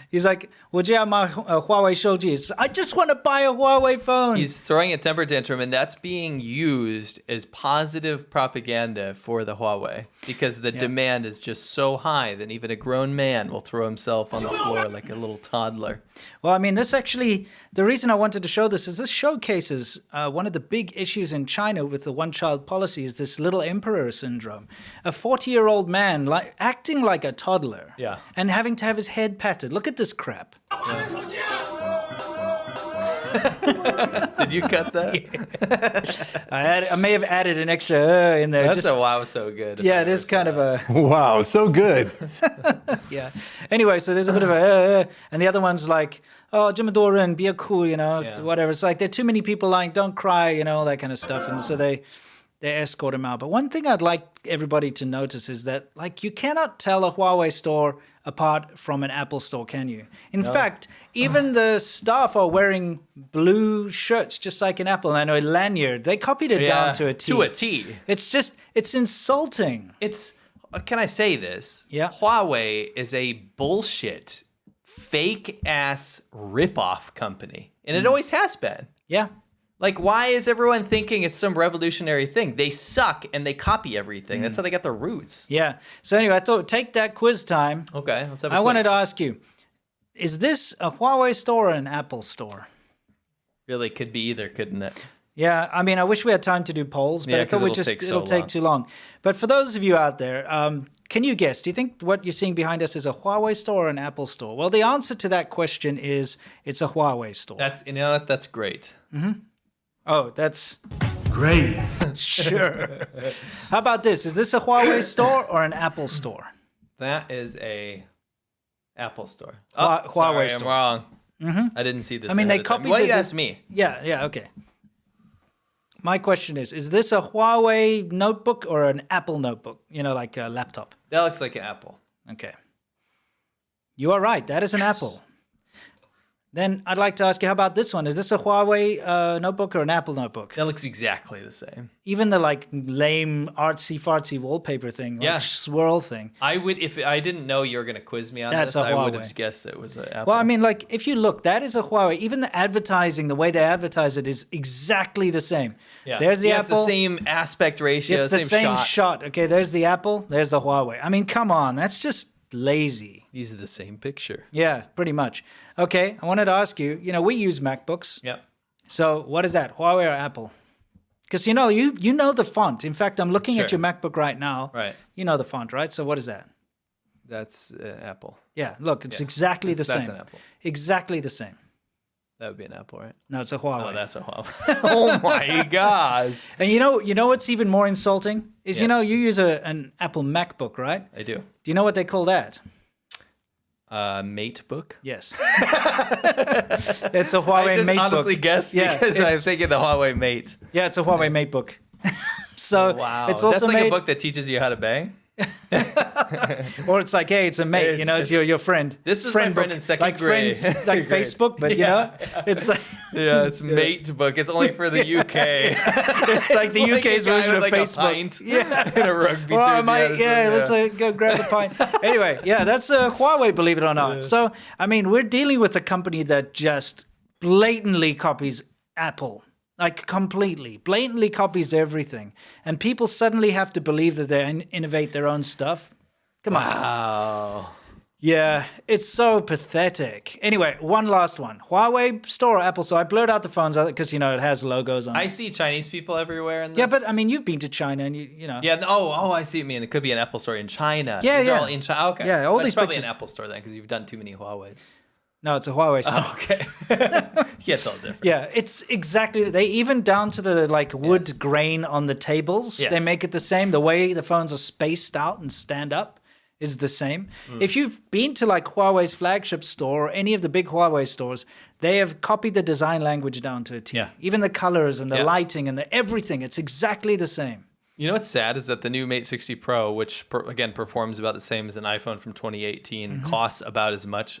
He's like, 我就要买Huawei手机. I just want to buy a Huawei phone. He's throwing a temper tantrum, and that's being used as positive propaganda for the Huawei, because the demand is just so high that even a grown man will throw himself on the floor like a little toddler. Well, I mean, the reason I wanted to show this is this showcases one of the big issues in China with the one-child policy is this little emperor syndrome. A 40-year-old man acting like a toddler and having to have his head patted. Look at this crap. Did you cut that? Yeah. I may have added an extra in there. That's a wow so good. Yeah, it is kind of a... Wow, so good. Yeah. Anyway, so there's a bit of a... and the other one's like, oh, 这么多人, be a cool, whatever. It's like, there are too many people lying, don't cry, all that kind of stuff. And so they escort him out. But one thing I'd like everybody to notice is that, like, you cannot tell a Huawei store apart from an Apple store, can you? In fact, even the staff are wearing blue shirts, just like an Apple. And I know a lanyard. They copied it down to a T. To a T. It's insulting. Can I say this? Yeah. Huawei is a bullshit, fake-ass rip-off company. And it always has been. Yeah. Like, why is everyone thinking it's some revolutionary thing? They suck and they copy everything. That's how they got their roots. Yeah. So anyway, I thought, take that quiz time. Okay, let's have a quiz. I wanted to ask you, is this a Huawei store or an Apple store? Really could be either, couldn't it? Yeah, I mean, I wish we had time to do polls, but I thought it'll take too long. But for those of you out there, can you guess? Do you think what you're seeing behind us is a Huawei store or an Apple store? Well, the answer to that question is it's a Huawei store. That's great. Oh, that's great. Sure. How about this? Is this a Huawei store or an Apple store? That is a Apple store. Huawei sorry, store. I'm wrong. I didn't see this. I mean, they ahead of time. copied Why the you ask me? Yeah, okay. My question is this a Huawei notebook or an Apple notebook? You know, like a laptop. That looks like an Apple. Okay. You are right. That is an Apple. Then I'd like to ask you, how about this one? Is this a Huawei notebook or an Apple notebook? That looks exactly the same. Even the like lame artsy-fartsy wallpaper thing, like Yeah. swirl thing. I would, if I didn't know you were going to quiz me on That's this, a I would Huawei. have guessed it was an Apple. Well, I mean, like, if you look, that is a Huawei. Even the advertising, the way they advertise it is exactly the same. yeah. There's the yeah, Apple. It's the same aspect ratio. It's the same shot. shot. Okay, there's the Apple. There's the Huawei. I mean, come on. That's just lazy. These are the same picture. Yeah, pretty much. Okay, I wanted to ask you, we use MacBooks. Yep. So what is that, Huawei or Apple? Because you know the font. In fact, I'm looking at Sure. your MacBook right now. Right. You know the font, right? So what is that? That's Apple. Yeah, look, it's Yeah. exactly the That's same. an Apple. Exactly the same. That would be an Apple, right? No, it's a Huawei. Oh, that's a Huawei. Oh my gosh. And you know what's even more insulting is Yes. You use an Apple MacBook, right? I do. Do you know what they call that? Mate book. Yes. It's a Huawei I just Mate honestly book. guessed Yeah, because I'm it's- thinking the Huawei Mate. Yeah, it's a Huawei Mate book. So Wow. it's also That's like made, a book that teaches you how to bang. or it's like, hey, it's a mate. It's your friend. This was my friend book. in second like grade. Friend, like Grade. Facebook, but it's like Yeah, it's Mate book. It's only for the UK. it's like the like UK's a guy version of with, like, a Facebook. pint Yeah. in a rugby Well, I jersey. might, on his yeah, room, let's go grab a pint. Anyway, yeah, that's Huawei, believe it or not. So, I mean, we're dealing with a company that just blatantly copies Apple. Like completely, blatantly copies everything. And people suddenly have to believe that they innovate their own stuff. Come on. Wow. Yeah, it's so pathetic. Anyway, one last one. Huawei store or Apple store? I blurred out the phones because, it has logos on I it. see Chinese people everywhere in this. Yeah, but I mean, you've been to China and you know. Yeah. Oh, I see what you mean. It could be an Apple store in China. Yeah, These yeah. are all in China. Okay. Yeah, all That's these probably pictures- an Apple store then, because you've done too many Huawei's. No, it's a Huawei store. Oh, okay. You can't tell the difference. Yeah, it's exactly. They even down to the wood grain on the tables. Yes. They make it the same. The way the phones are spaced out and stand up is the same. If you've been to Huawei's flagship store or any of the big Huawei stores, they have copied the design language down to a T. Yeah. Even the colors and the Yeah. lighting and the everything. It's exactly the same. You know what's sad is that the new Mate 60 Pro, which again performs about the same as an iPhone from 2018, Mm-hmm. costs about as much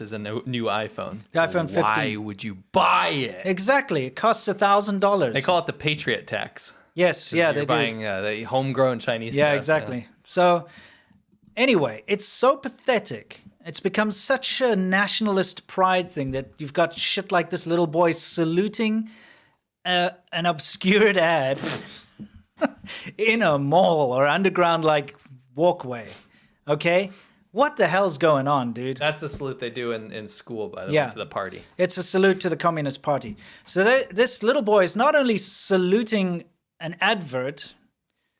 as a new iPhone. The iPhone 15. Why would you buy it? Exactly. It costs $1,000. They call it the Patriot tax. Yes, yeah, You're they do. buying the homegrown Chinese. Yeah, stuff. exactly. So, anyway, it's so pathetic. It's become such a nationalist pride thing that you've got shit like this little boy saluting an obscured ad in a mall or underground walkway. Okay? What the hell's going on, dude? That's the salute they do in school, by the way, Yeah. to the party. It's a salute to the Communist Party. So this little boy is not only saluting an advert,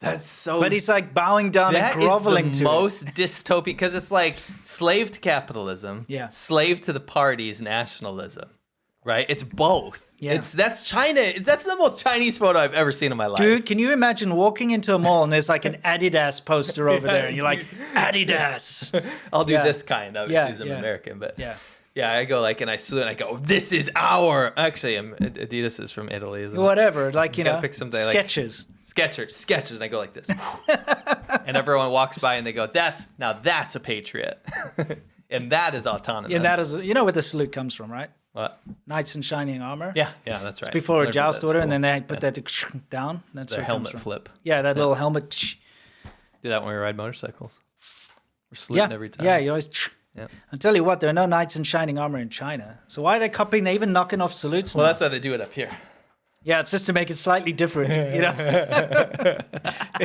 That's so. but he's bowing down and groveling that is to the it. most dystopian, because it's like slave to capitalism, Yeah. slave to the party's nationalism, right? It's both. Yeah. That's China. That's the most Chinese photo I've ever seen in my life. Dude, can you imagine walking into a mall and there's an Adidas poster over there and you're like, Adidas. I'll do Yeah. this kind, obviously, Yeah, because I'm yeah. American, but Yeah. yeah, I go and I salute and I go, this is our. Actually, Adidas is from Italy, isn't it? Whatever, gotta pick something Skechers. Skechers, and I go like this, and everyone walks by and they go, that's a Patriot, and that is autonomous. And that is, where the salute comes from, right? What? Knights in shining armor. Yeah, that's right. Before a Learned about joust that order, at and then school. they put that down. That's Their where it comes helmet from. flip. Yeah, that little helmet. Do that when we ride motorcycles. We're saluting Yeah, every time. yeah, you always. Yeah. I'll tell you what, there are no knights in shining armor in China. So why are they copying? They're even knocking off salutes Well, now. that's why they do it up here. Yeah, it's just to make it slightly different, you know?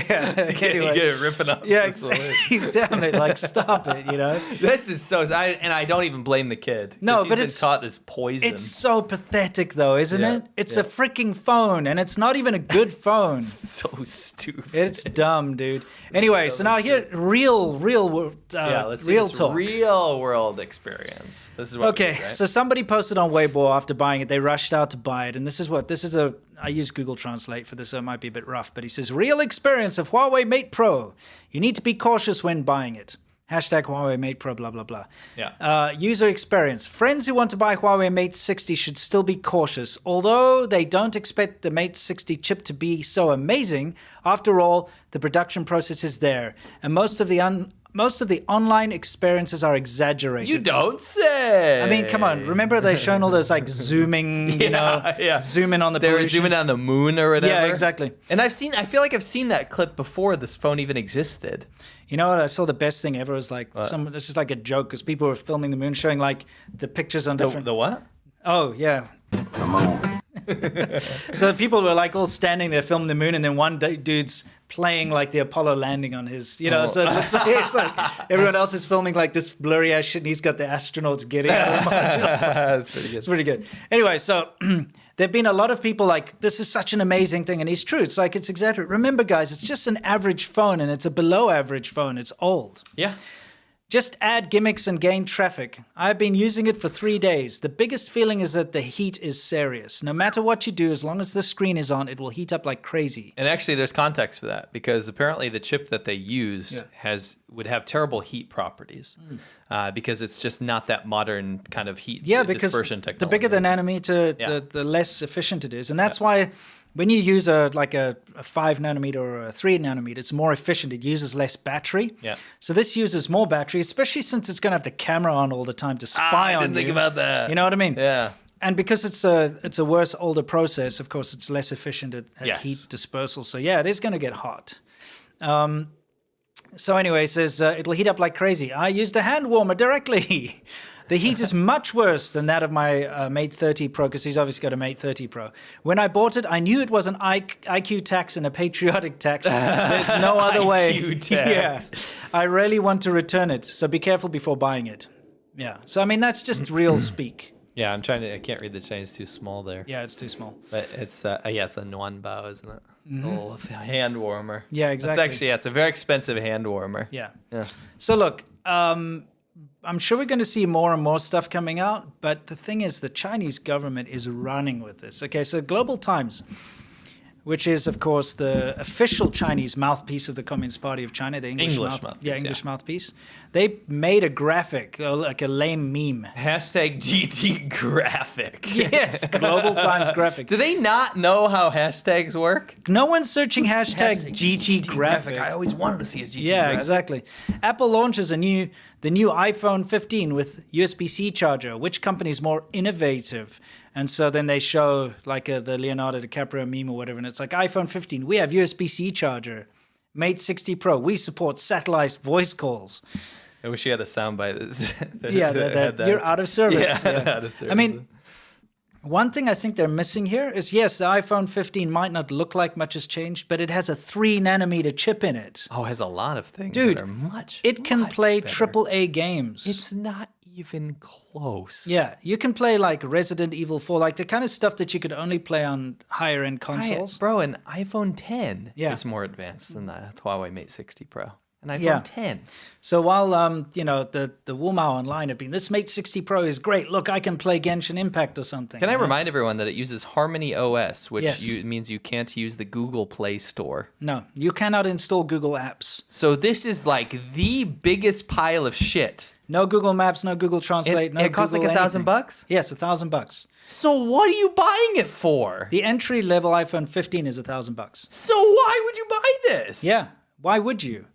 Yeah, anyway. Get it ripping up. Yeah, exactly. Damn it, like, stop it, you know? This is so... and I don't even blame the kid. No, he's but been it's... taught this poison. It's so pathetic, though, isn't Yeah, it? It's a freaking phone, and it's not even a good phone. So stupid. It's dumb, dude. Anyway, so now here, real Let's see real this talk. real world experience. This is what Okay, we do, right? so somebody posted on Weibo after buying it. They rushed out to buy it, and this is I use Google Translate for this, so it might be a bit rough, but he says, real experience of Huawei Mate Pro. You need to be cautious when buying it. Hashtag Huawei Mate Pro, blah, blah, blah. Yeah. User experience. Friends who want to buy Huawei Mate 60 should still be cautious. Although they don't expect the Mate 60 chip to be so amazing, after all, the production process is there. And most of the online experiences are exaggerated. You don't say. I mean, come on. Remember they've shown all those like zooming, zoom in on the They were pollution? zooming on the moon or whatever. Yeah, exactly. And I feel like I've seen that clip before this phone even existed. You know what? I saw the best thing ever was like it's just like a joke because people were filming the moon, showing like the pictures on different. The what? Oh yeah. So people were like all standing there filming the moon, and then one dude's playing like the Apollo landing on his, you know. So it looks like, it's like everyone else is filming like this blurry ass shit, and he's got the astronauts getting out of the modules. That's pretty good. It's pretty good. Anyway, so there've been a lot of people like, this is such an amazing thing, and it's true. It's like it's exaggerated. Remember, guys, it's just an average phone, and it's a below average phone. It's old. Yeah. Just add gimmicks and gain traffic. I've been using it for 3 days. The biggest feeling is that the heat is serious. No matter what you do, as long as the screen is on, it will heat up like crazy. And actually, there's context for that because apparently the chip that they used would have terrible heat properties because it's just not that modern kind of heat dispersion technology. The bigger the nanometer, the less efficient it is. And that's why when you use a 5 nanometer or a 3 nanometer, it's more efficient. It uses less battery. Yeah. So this uses more battery, especially since it's going to have the camera on all the time to spy on you. I didn't think about that. You know what I mean? Yeah. And because it's a worse, older process, of course, it's less efficient at heat dispersal. So yeah, it is going to get hot. So anyway, it says it'll heat up like crazy. I used a hand warmer directly. The heat is much worse than that of my Mate 30 Pro, because he's obviously got a Mate 30 Pro. When I bought it, I knew it was an IQ tax and a patriotic tax. There's no other way. IQ tax. Yeah. I really want to return it, so be careful before buying it. Yeah. So, I mean, that's just real speak. Yeah, I can't read the Chinese, too small there. Yeah, it's too small. But it's, it's a nuan bao, isn't it? Mm-hmm. A little hand warmer. Yeah, exactly. It's actually, it's a very expensive hand warmer. Yeah. So, look, I'm sure we're going to see more and more stuff coming out, but the thing is, the Chinese government is running with this. Okay, so Global Times, which is, of course, the official Chinese mouthpiece of the Communist Party of China, the English mouthpiece. Yeah, English mouthpiece. They made a graphic, like a lame meme. Hashtag GT graphic. Yes, Global Times graphic. Do they not know how hashtags work? No one's searching hashtag GT graphic. I always wanted to see a GT graphic. Yeah, exactly. Apple launches the new iPhone 15 with USB-C charger. Which company is more innovative? And so then they show like the Leonardo DiCaprio meme or whatever, and it's like iPhone 15, we have USB-C charger. Mate 60 Pro, we support satellite voice calls. I wish you had a soundbite that you're out of service. Yeah, out of service. I mean, one thing I think they're missing here is, yes, the iPhone 15 might not look like much has changed, but it has a 3 nanometer chip in it. Oh, it has a lot of things Dude, that are much it can play better. AAA games. It's not even close. Yeah, you can play like Resident Evil 4, like the kind of stuff that you could only play on higher end consoles. Bro, an iPhone 10 Yeah. is more advanced than the Huawei Mate 60 Pro. An iPhone Yeah. 10. So while the Wumao online have been, this Mate 60 Pro is great. Look, I can play Genshin Impact or something. Can I remind everyone that it uses Harmony OS, which Yes. means you can't use the Google Play Store. No, you cannot install Google Apps. So this is like the biggest pile of shit. No Google Maps, no Google Translate, no it costs Google like $1,000 bucks? Yes, $1,000. So what are you buying it for? The entry level iPhone 15 is $1,000. So why would you buy this? Yeah, why would you?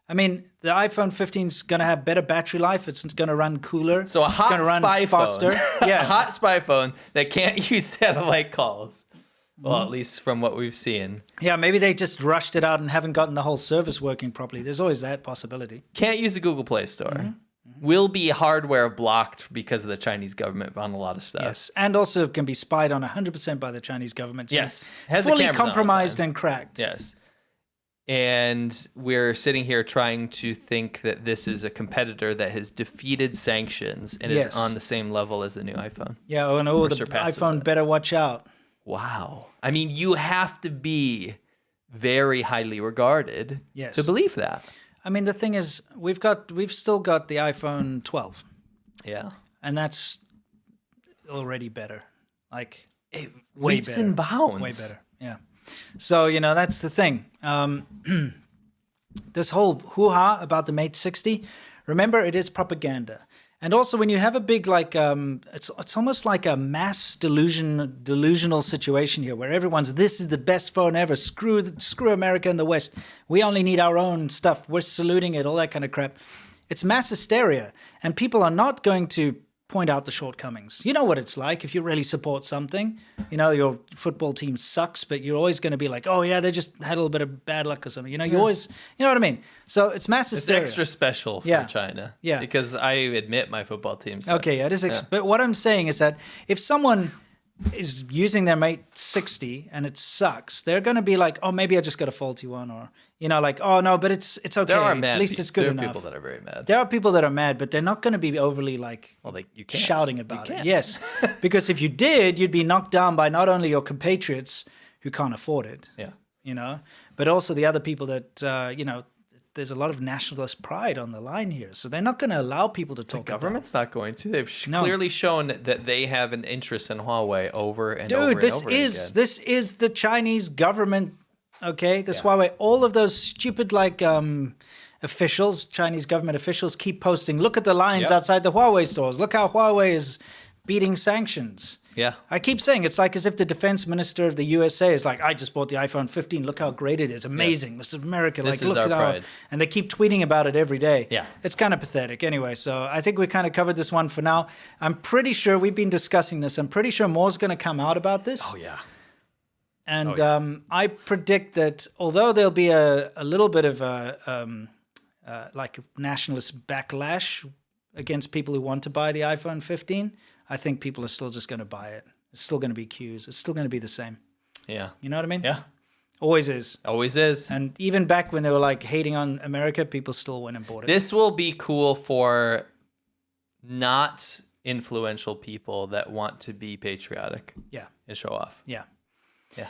I mean, the iPhone 15 is going to have better battery life. It's going to run cooler. So a it's hot gonna run spy faster. phone. Yeah, A hot spy phone that can't use satellite calls. Well, at least from what we've seen. yeah. Maybe they just rushed it out and haven't gotten the whole service working properly. There's always that possibility. Can't use the Google Play Store. will be hardware blocked because of the Chinese government on a lot of stuff. Yes, and also can be spied on 100% by the Chinese government. Yes. Has the fully cameras on all the compromised time. and cracked. Yes. And we're sitting here trying to think that this is a competitor that has defeated sanctions and Yes. is on the same level as the new iPhone. Yeah, the surpasses iPhone it. better watch out. Wow. I mean, you have to be very highly regarded Yes. to believe that. I mean, the thing is, we've still got the iPhone 12, Yeah. and that's already better. Like It way leaps better. and bounds. Way better. Yeah. So, that's the thing. This whole hoo-ha about the Mate 60, remember, it is propaganda. And also, when you have a big, it's almost like a mass delusional situation here, where this is the best phone ever. Screw America and the West. We only need our own stuff. We're saluting it, all that kind of crap. It's mass hysteria, and people are not going to point out the shortcomings. You know what it's like if you really support something. Your football team sucks, but you're always going to be like, oh yeah, they just had a little bit of bad luck or something. You always, you know what I mean? So it's mass It's hysteria. extra special for Yeah. China. Yeah. Because I admit my football team sucks. Okay, yeah, it is. But what I'm saying is that if someone is using their Mate 60 and it sucks, they're going to be like, oh, maybe I just got a faulty one, or like, oh no, but it's okay. There are mad At least it's good there enough. are people that are very mad. There are people that are mad, but they're not going to be overly You can't. shouting You about it. can't. Yes, because if you did, you'd be knocked down by not only your compatriots who can't afford it, Yeah. but also the other people that there's a lot of nationalist pride on the line here, so they're not going to allow people to talk. Government's not going to. They've No. clearly shown that they have an interest in Huawei over and Dude, over and over again. this is the Chinese government. Okay, that's why all of those stupid officials, Chinese government officials, keep posting. Look at the lines Yep. outside the Huawei stores. Look how Huawei is beating sanctions. Yeah. I keep saying it's like as if the defense minister of the USA is like, I just bought the iPhone 15. Look how great it is. Amazing. This is America. This is look our at pride. and they keep tweeting about it every day. Yeah. It's kind of pathetic. Anyway, so I think we kind of covered this one for now. I'm pretty sure we've been discussing this. I'm pretty sure more's going to come out about this. Oh yeah. And I predict that although there'll be a little bit of a nationalist backlash against people who want to buy the iPhone 15, I think people are still just going to buy it. It's still going to be queues. It's still going to be the same. Yeah. You know what I mean? Yeah. Always is. Always is. And even back when they were hating on America, people still went and bought it. This will be cool for not influential people that want to be patriotic Yeah. and show off. Yeah. Yeah.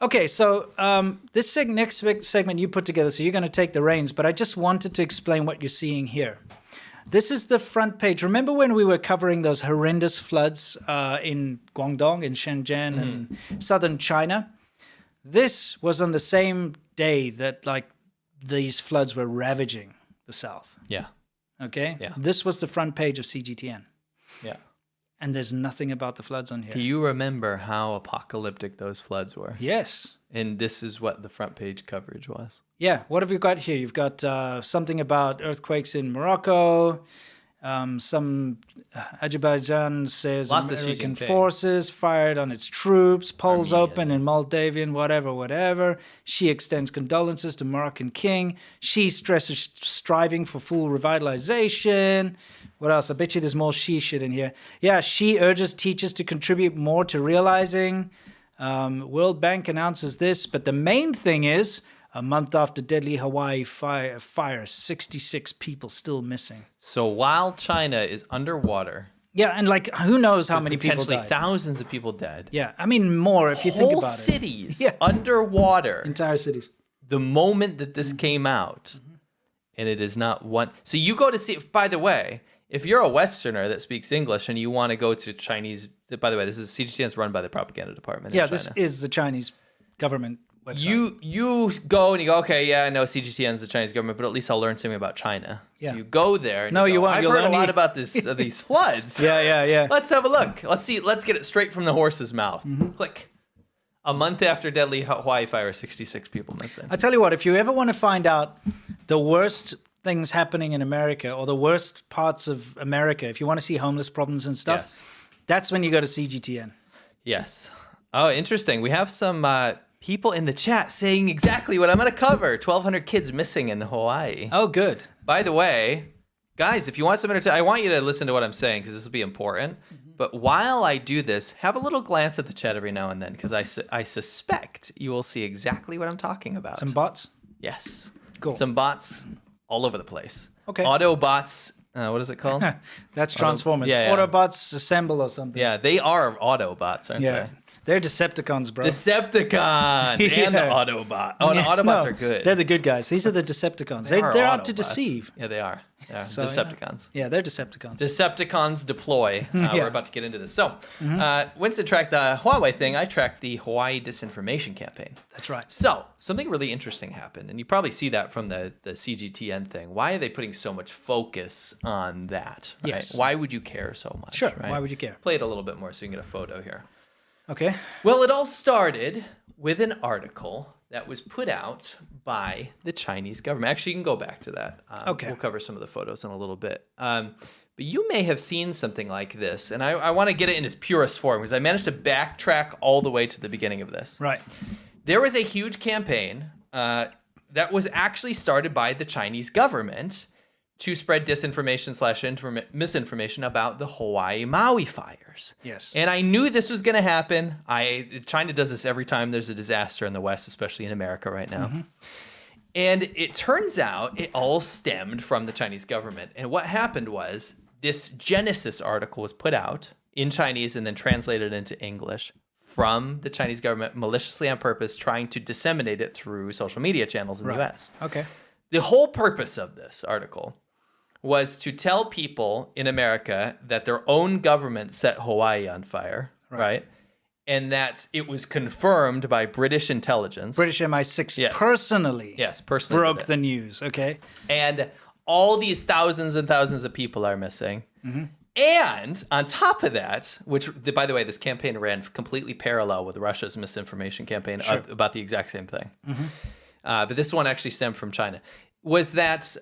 Okay, so this next segment you put together, so you're going to take the reins, but I just wanted to explain what you're seeing here. This is the front page. Remember when we were covering those horrendous floods in Guangdong, in Shenzhen, and southern China? This was on the same day that these floods were ravaging the south. Yeah. Okay? Yeah. This was the front page of CGTN. Yeah. And there's nothing about the floods on here. Do you remember how apocalyptic those floods were? Yes. And this is what the front page coverage was. Yeah, what have you got here? You've got something about earthquakes in Morocco. Some Azerbaijan says Lots of Xi American Jinping. forces fired on its troops. Polls Armenian. open in Moldavian, whatever. She extends condolences to Moroccan king. She stresses striving for full revitalization. What else? I bet you there's more she shit in here. Yeah, she urges teachers to contribute more to realizing. World Bank announces this, but the main thing is a month after deadly Hawaii fire, 66 people still missing. So while China is underwater, Yeah, and who knows how many people potentially died? thousands of people dead. Yeah, I mean more if you think Whole about it. cities Yeah. underwater. Entire cities. The moment that this came out, and it is not one. So you go to see. By the way, if you're a Westerner that speaks English and you want to go to Chinese, by the way, this is CGTN is run by the propaganda department. Yeah, in China. this is the Chinese government website. You go and you go, okay, yeah, I know CGTN is the Chinese government, but at least I'll learn something about China. Yeah. So you go there. And No, you go, won't. I've You'll heard a only- lot about these floods. Yeah. Let's have a look. Let's see. Let's get it straight from the horse's mouth. Click. A month after deadly Hawaii fire, 66 people missing. I tell you what, if you ever want to find out the worst things happening in America or the worst parts of America, if you want to see homeless problems and stuff, Yes. that's when you go to CGTN. Yes. Oh, interesting. We have some people in the chat saying exactly what I'm going to cover. 1,200 kids missing in Hawaii. Oh, good. By the way, Guys, if you want some entertainment, I want you to listen to what I'm saying because this will be important. But while I do this, have a little glance at the chat every now and then because I suspect you will see exactly what I'm talking about. Some bots? Yes. Cool. Some bots all over the place. Okay. Autobots. What is it called? That's Transformers. yeah. Autobots assemble or something. Yeah, they are Autobots, aren't Yeah. they? They're Decepticons, bro. Decepticons and the Autobot. Oh, the Yeah, Autobots no, are good. They're the good guys. These are the Decepticons. They're out to Autobots. deceive. Yeah, they are. Yeah, So, Decepticons. Yeah, they're Decepticons. Decepticons deploy. Yeah. We're about to get into this. So, Winston tracked the Huawei thing. I tracked the Hawaii disinformation campaign. That's right. So, something really interesting happened, and you probably see that from the CGTN thing. Why are they putting so much focus on that? Right? Yes. Why would you care so much? Sure. Right? Why would you care? Play it a little bit more so you can get a photo here. Okay. Well, it all started with an article that was put out by the Chinese government. Actually, you can go back to that. Okay. We'll cover some of the photos in a little bit. But you may have seen something like this, and I want to get it in its purest form because I managed to backtrack all the way to the beginning of this. Right. There was a huge campaign that was actually started by the Chinese government to spread disinformation / misinformation about the Hawaii Maui fires. Yes. And I knew this was going to happen. China does this every time there's a disaster in the West, especially in America right now. And it turns out it all stemmed from the Chinese government. And what happened was this Genesis article was put out in Chinese and then translated into English from the Chinese government maliciously on purpose, trying to disseminate it through social media channels in the US. Okay. The whole purpose of this article was to tell people in America that their own government set Hawaii on fire, right? And that it was confirmed by British intelligence. British MI6 Yes. personally personally broke did it. the news. Okay. And all these thousands and thousands of people are missing. And on top of that, which, by the way, this campaign ran completely parallel with Russia's misinformation campaign about the exact same thing. But this one actually stemmed from China, was that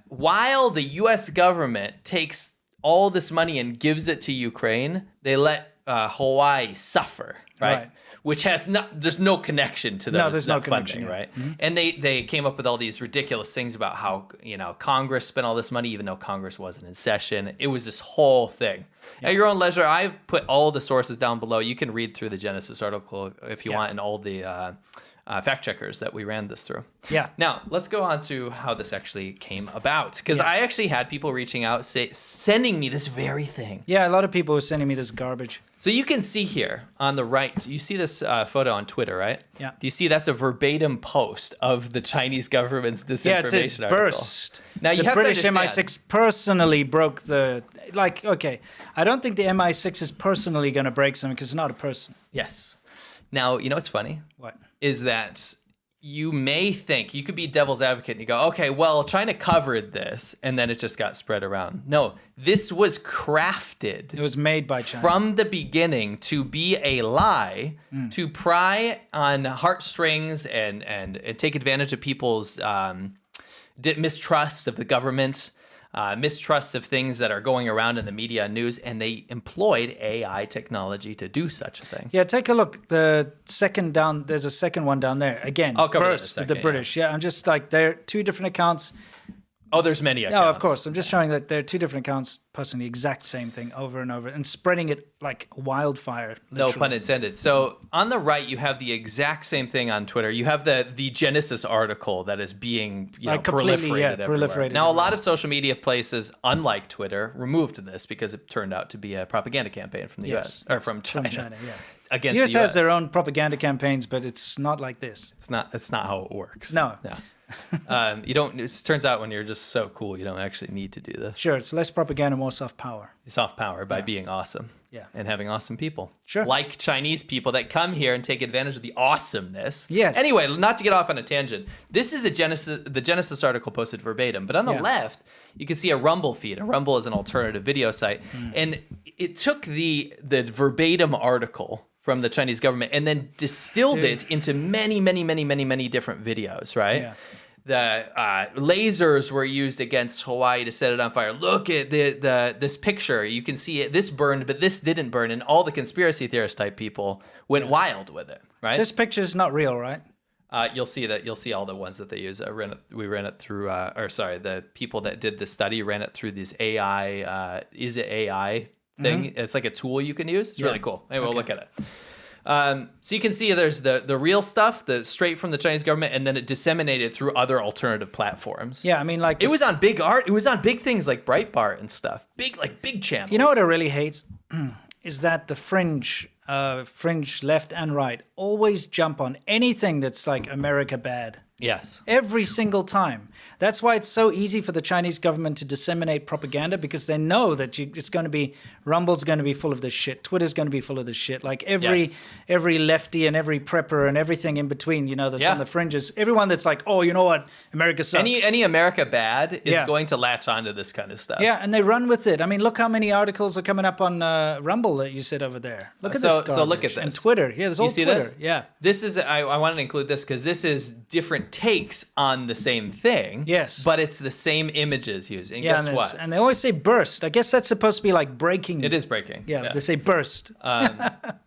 while the U.S. government takes all this money and gives it to Ukraine, they let Hawaii suffer, right? Which has there's no connection to those there's no funding, connection, right? And they came up with all these ridiculous things about how, Congress spent all this money even though Congress wasn't in session. It was this whole thing. At your own leisure, I've put all the sources down below. You can read through the Genesis article if you want, and all the fact checkers that we ran this through. Yeah. Now, let's go on to how this actually came about. Because I actually had people reaching out, sending me this very thing. Yeah, a lot of people were sending me this garbage. So you can see here on the right, you see this photo on Twitter, right? Yeah. Do you see that's a verbatim post of the Chinese government's disinformation Yeah, it says article? burst. Now, you the have British to understand. MI6 personally broke the... okay, I don't think the MI6 is personally going to break something because it's not a person. Yes. Now, you know what's funny? What? Is that you may think, you could be devil's advocate and you go, okay, well, China covered this and then it just got spread around. No, this was crafted. It was made by China. From the beginning to be a lie, to pry on heartstrings and take advantage of people's mistrust of the government, mistrust of things that are going around in the media and news, and they employed AI technology to do such a thing. Yeah, take a look. The second down, there's a second one down there. Again, I'll cover that in a burst second, the British. Yeah, I'm just like, they're two different accounts. Oh, there's many accounts. No, of course. I'm just showing that there are two different accounts posting the exact same thing over and over and spreading it like wildfire. No Literally. pun intended. So on the right, you have the exact same thing on Twitter. You have the Genesis article that is being completely, proliferated everywhere. proliferated Now, a lot everywhere. of social media places, unlike Twitter, removed this because it turned out to be a propaganda campaign from the Yes, U.S. or from China. From China, yeah. Against US the U.S. has their own propaganda campaigns, but it's not like this. It's not how it works. No. You don't. It turns out when you're just so cool, you don't actually need to do this. Sure, it's less propaganda, more soft power. Soft power by being awesome. Yeah. And having awesome people. Sure. Like Chinese people that come here and take advantage of the awesomeness. Yes. Anyway, not to get off on a tangent. This is the Genesis article posted verbatim. But on the left, you can see a Rumble feed. A Rumble is an alternative video site. And it took the verbatim article from the Chinese government and then distilled it into many, many, many, many, many different videos, right? Yeah. The lasers were used against Hawaii to set it on fire. Look at this picture. You can see it. This burned, but this didn't burn. And all the conspiracy theorist type people went wild with it, right? This picture is not real, right? You'll see all the ones that they use. We ran it through, the people that did the study ran it through this AI, is it AI thing? It's like a tool you can use. It's really cool. Anyway, we'll look at it. So you can see there's the real stuff, the straight from the Chinese government, and then it disseminated through other alternative platforms. Yeah, I mean, like it was on big art. It was on big things like Breitbart and stuff. Big channels. You know what I really hate is that the fringe left and right always jump on anything that's like America bad. Yes. Every single time. That's why it's so easy for the Chinese government to disseminate propaganda, because they know that it's going to be, Rumble's going to be full of this shit. Twitter's going to be full of this shit. Like every lefty and every prepper and everything in between, that's on the fringes. Everyone that's like, oh, you know what? America sucks. Any America bad is going to latch onto this kind of stuff. Yeah, and they run with it. I mean, look how many articles are coming up on Rumble that you said over there. Look at this garbage. So look at this. And Twitter. Yeah, there's all Twitter. This? Yeah. This is, I wanted to include this because this is different takes on the same thing. Yes. But it's the same images used. And guess what? And they always say burst. I guess that's supposed to be like breaking. It is breaking. Yeah, they say burst.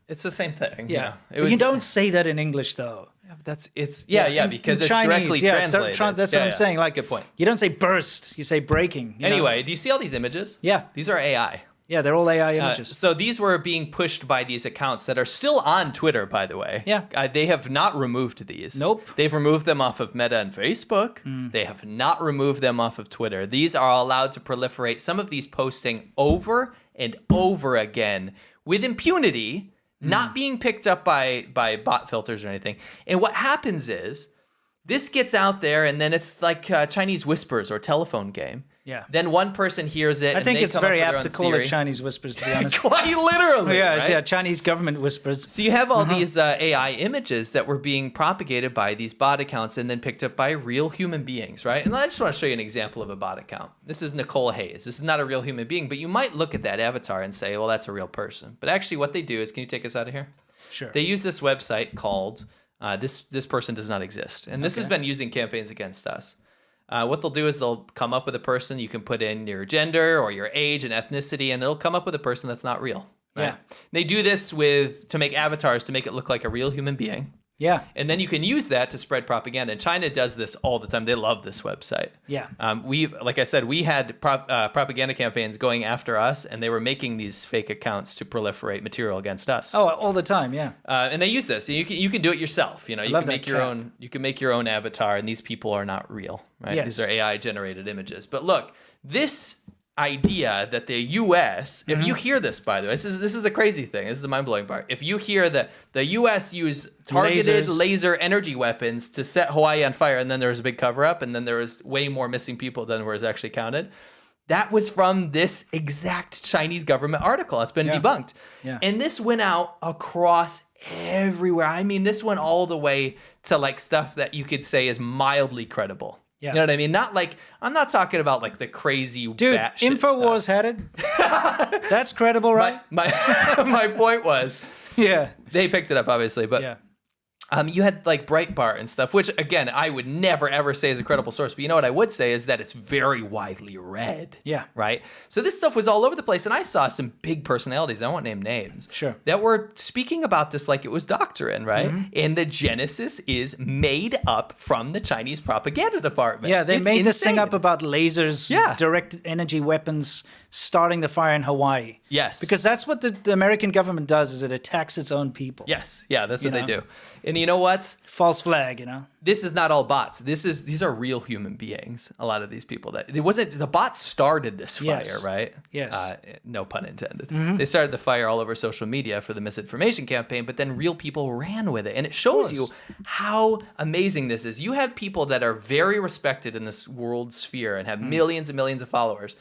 It's the same thing. Yeah. You don't say that in English, though. Because in it's Chinese, directly translated. That's what I'm saying. Like, good point. You don't say burst, you say breaking. Anyway, do you see all these images? Yeah. These are AI. Yeah, they're all AI images. So these were being pushed by these accounts that are still on Twitter, by the way. Yeah. They have not removed these. Nope. They've removed them off of Meta and Facebook. They have not removed them off of Twitter. These are allowed to proliferate. Some of these posting over and over again with impunity, not being picked up by bot filters or anything. And what happens is this gets out there, and then it's like Chinese whispers or telephone game. Yeah. Then one person hears it. I think it's very apt to call it Chinese whispers, to be honest. Quite literally. Yeah, right? yeah, Chinese government whispers. So you have all these AI images that were being propagated by these bot accounts and then picked up by real human beings, right? And I just want to show you an example of a bot account. This is Nicole Hayes. This is not a real human being, but you might look at that avatar and say, well, that's a real person. But actually what they do is, can you take us out of here? Sure. They use this website called, this person does not exist. And this has been using campaigns against us. What they'll do is they'll come up with a person. You can put in your gender or your age and ethnicity, and it'll come up with a person that's not real. Right? Yeah. They do this to make avatars to make it look like a real human being. Yeah. And then you can use that to spread propaganda. And China does this all the time. They love this website. Yeah. Like I said, we had propaganda campaigns going after us, and they were making these fake accounts to proliferate material against us. Oh, all the time, yeah. And they use this. You can do it yourself. You can make your own. You can make your own avatar, and these people are not real, right? Yes. These are AI generated images. But look, this idea that the U.S. If you hear this, by the way, this is the crazy thing. This is the mind-blowing part. If you hear that the U.S. use targeted laser energy weapons to set Hawaii on fire, and then there was a big cover-up, and then there was way more missing people than was actually counted, that was from this exact Chinese government article. It's been debunked. Yeah. And this went out across everywhere. I mean, this went all the way to like stuff that you could say is mildly credible. Yeah. You know what I mean? Not like, I'm not talking about like the crazy batshit InfoWars stuff. had it. That's credible, right? My point was, they picked it up, obviously, but you had like Breitbart and stuff, which again, I would never ever say is a credible source. But you know what I would say is that it's very widely read. Yeah. Right? So this stuff was all over the place. And I saw some big personalities, I won't name names, that were speaking about this like it was doctrine, right? Mm-hmm. And the genesis is made up from the Chinese propaganda department. Yeah, they made this thing up about lasers, directed energy weapons, starting the fire in Hawaii. Yes. Because that's what the American government does, is it attacks its own people. Yes. Yeah, that's what they do. And you know what? False flag, you know? This is not all bots. These are real human beings. A lot of these people the bots started this fire, right? Yes. No pun intended. Mm-hmm. They started the fire all over social media for the misinformation campaign, but then real people ran with it. And it shows you how amazing this is. You have people that are very respected in this world sphere and have millions and millions of followers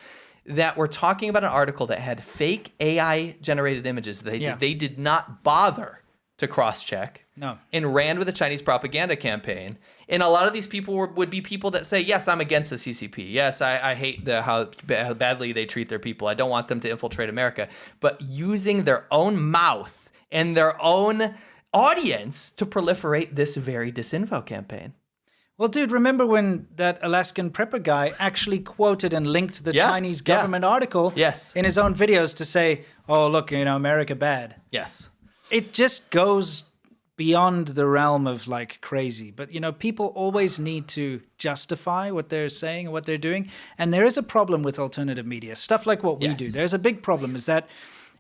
that were talking about an article that had fake AI generated images. They did not bother to cross-check and ran with a Chinese propaganda campaign. And a lot of these people would be people that say, yes, I'm against the CCP. Yes, I hate how badly they treat their people. I don't want them to infiltrate America. But using their own mouth and their own audience to proliferate this very disinfo campaign. Well, dude, remember when that Alaskan prepper guy actually quoted and linked the Chinese government article in his own videos to say, oh, look, America bad. Yes. It just goes beyond the realm of like crazy. But, you know, people always need to justify what they're saying and what they're doing. And there is a problem with alternative media, stuff like what we do. There's a big problem is that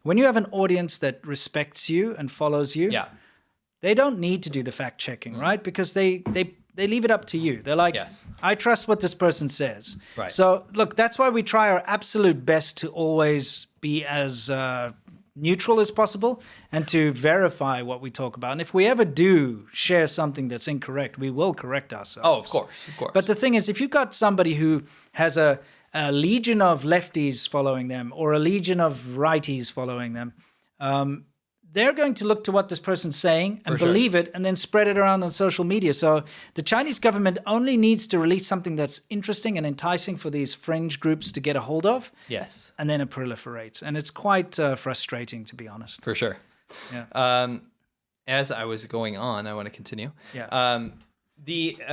when you have an audience that respects you and follows you, they don't need to do the fact checking, right? Because they leave it up to you. They're like, I trust what this person says. Right. So look, that's why we try our absolute best to always be as neutral as possible and to verify what we talk about. And if we ever do share something that's incorrect, we will correct ourselves. Oh, of course. But the thing is, if you've got somebody who has a legion of lefties following them or a legion of righties following them, they're going to look to what this person's saying and believe it and then spread it around on social media. So the Chinese government only needs to release something that's interesting and enticing for these fringe groups to get a hold of. Yes. And then it proliferates. And it's quite frustrating, to be honest. For sure. Yeah. As I was going on, I want to continue. Yeah.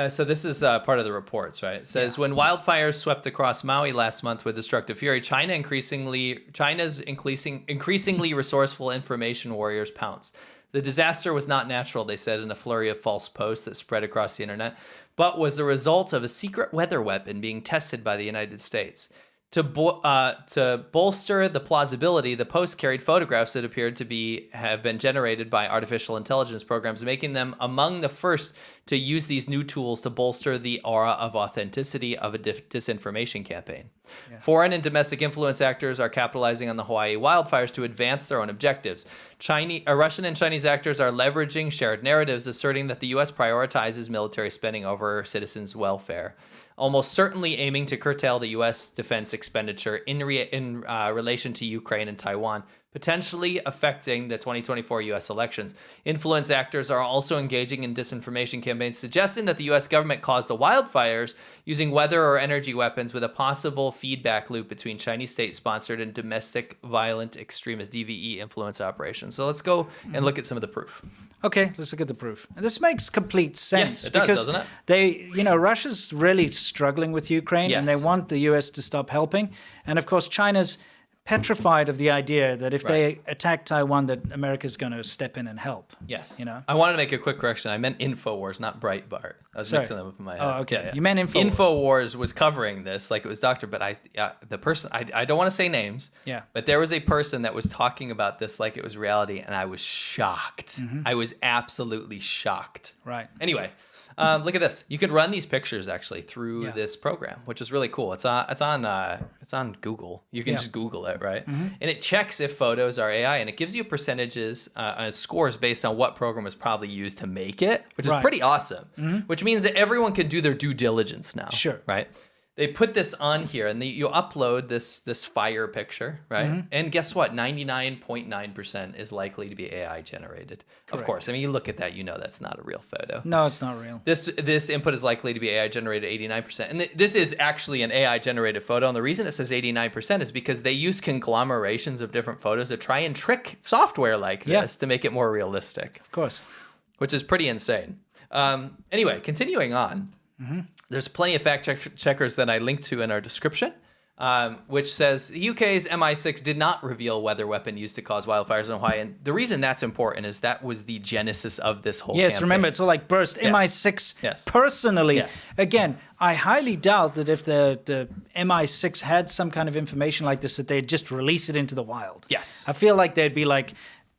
So this is part of the reports, right? It says when wildfires swept across Maui last month with destructive fury, China's increasingly resourceful information warriors pounced. The disaster was not natural, they said in a flurry of false posts that spread across the internet, but was the result of a secret weather weapon being tested by the United States. To bolster the plausibility, the post carried photographs that appeared to have been generated by artificial intelligence programs, making them among the first to use these new tools to bolster the aura of authenticity of a disinformation campaign. Yeah. Foreign and domestic influence actors are capitalizing on the Hawaii wildfires to advance their own objectives. Russian and Chinese actors are leveraging shared narratives, asserting that the U.S. prioritizes military spending over citizens' welfare, almost certainly aiming to curtail the U.S. defense expenditure in relation to Ukraine and Taiwan, potentially affecting the 2024 U.S. elections. Influence actors are also engaging in disinformation campaigns, suggesting that the U.S. government caused the wildfires using weather or energy weapons, with a possible feedback loop between Chinese state-sponsored and domestic violent extremist DVE influence operations. So let's go and look at some of the proof. Okay, let's look at the proof. And this makes complete sense. Yes, it does, doesn't it? Russia's really struggling with Ukraine and they want the US to stop helping. And of course, China's petrified of the idea that if they attack Taiwan, that America's going to step in and help. Yes. You know? I wanted to make a quick correction. I meant InfoWars, not Breitbart. I was mixing them up in my head. Oh, okay. Yeah. You meant InfoWars. InfoWars was covering this like it was Doctor, but the person, I don't want to say names, but there was a person that was talking about this like it was reality, and I was shocked. I was absolutely shocked. Right. Anyway, look at this. You can run these pictures actually through this program, which is really cool. It's on Google. You can just Google it, right? And it checks if photos are AI, and it gives you percentages, scores based on what program was probably used to make it, which is pretty awesome. Which means that everyone can do their due diligence now. Sure. Right. They put this on here, and you upload this fire picture, right? And guess what? 99.9% is likely to be AI generated. Correct. Of course. I mean, you look at that, you know that's not a real photo. No, it's not real. This input is likely to be AI generated 89%. And this is actually an AI generated photo. And the reason it says 89% is because they use conglomerations of different photos to try and trick software like this to make it more realistic. Of course. Which is pretty insane. Anyway, continuing on. There's plenty of fact checkers that I linked to in our description, which says the UK's MI6 did not reveal weather weapon used to cause wildfires in Hawaii. And the reason that's important is that was the genesis of this whole campaign. Remember, it's all like burst. MI6 personally. Again, I highly doubt that if the MI6 had some kind of information like this, that they'd just release it into the wild. Yes. I feel like they'd be like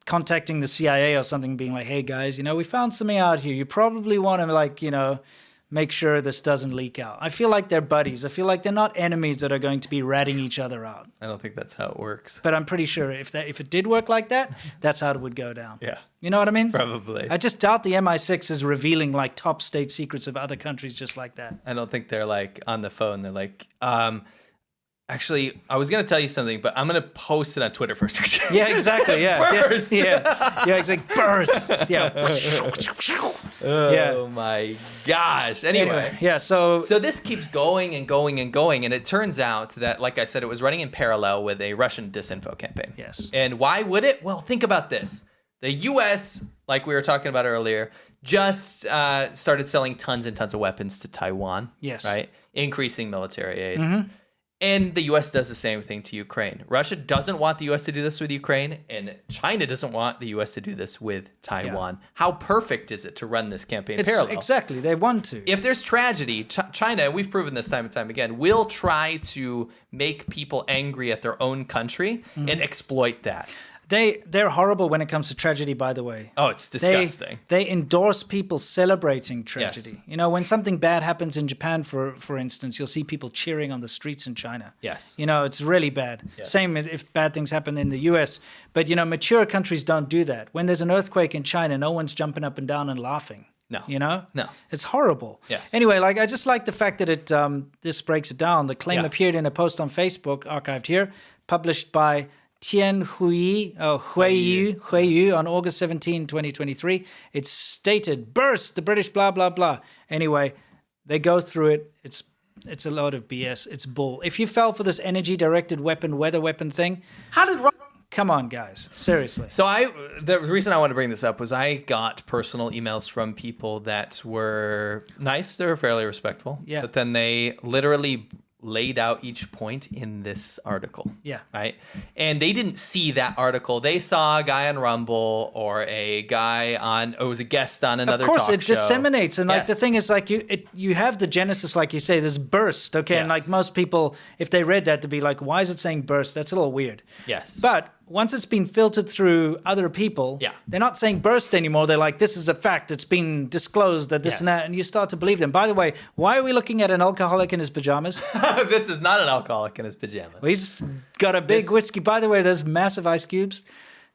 contacting the CIA or something, being like, hey guys, we found something out here. You probably want to make sure this doesn't leak out. I feel like they're buddies. I feel like they're not enemies that are going to be ratting each other out. I don't think that's how it works. But I'm pretty sure if it did work like that, that's how it would go down. Yeah. You know what I mean? Probably. I just doubt the MI6 is revealing like top state secrets of other countries just like that. I don't think they're like on the phone. They're like, actually, I was going to tell you something, but I'm going to post it on Twitter first. Yeah, exactly. Yeah. Burst. Yeah, it's like bursts. Yeah. Oh my gosh. Anyway. Yeah, so this keeps going and going and going. And it turns out that, like I said, it was running in parallel with a Russian disinfo campaign. Yes. And why would it? Well, think about this. The U.S., like we were talking about earlier, just started selling tons and tons of weapons to Taiwan. Yes. Right? Increasing military aid. And the U.S. does the same thing to Ukraine. Russia doesn't want the U.S. to do this with Ukraine, and China doesn't want the U.S. to do this with Taiwan. Yeah. How perfect is it to run this campaign parallel? Exactly. They want to. If there's tragedy, China, we've proven this time and time again, will try to make people angry at their own country and exploit that. They're horrible when it comes to tragedy, by the way. Oh, it's disgusting. They endorse people celebrating tragedy. Yes. You know, when something bad happens in Japan, for instance, you'll see people cheering on the streets in China. Yes. You know, it's really bad. Yes. Same if bad things happen in the US. But, you know, mature countries don't do that. When there's an earthquake in China, no one's jumping up and down and laughing. No. You know? No. It's horrible. Yes. Anyway, I just like the fact that it this breaks it down. The claim appeared in a post on Facebook, archived here, published by Huiyu on August 17, 2023. It's stated, burst, the British blah, blah, blah. Anyway, they go through it. It's a load of BS. It's bull. If you fell for this energy-directed weapon, weather weapon thing, come on, guys. Seriously. So the reason I want to bring this up was I got personal emails from people that were nice. They were fairly respectful. Yeah. But then they literally laid out each point in this article. Yeah. Right? And they didn't see that article. They saw a guy on Rumble or a guy or was a guest on another talk show. Of course, it disseminates. And Yes. the thing is, you have the genesis, like you say, this burst, okay? Yes. And most people, if they read that, to be like, why is it saying burst? That's a little weird. Yes. But once it's been filtered through other people, they're not saying burst anymore. They're like, this is a fact. It's been disclosed that this and that, and you start to believe them. By the way, why are we looking at an alcoholic in his pajamas? This is not an alcoholic in his pajamas. Well, he's got a big whiskey. By the way, those massive ice cubes,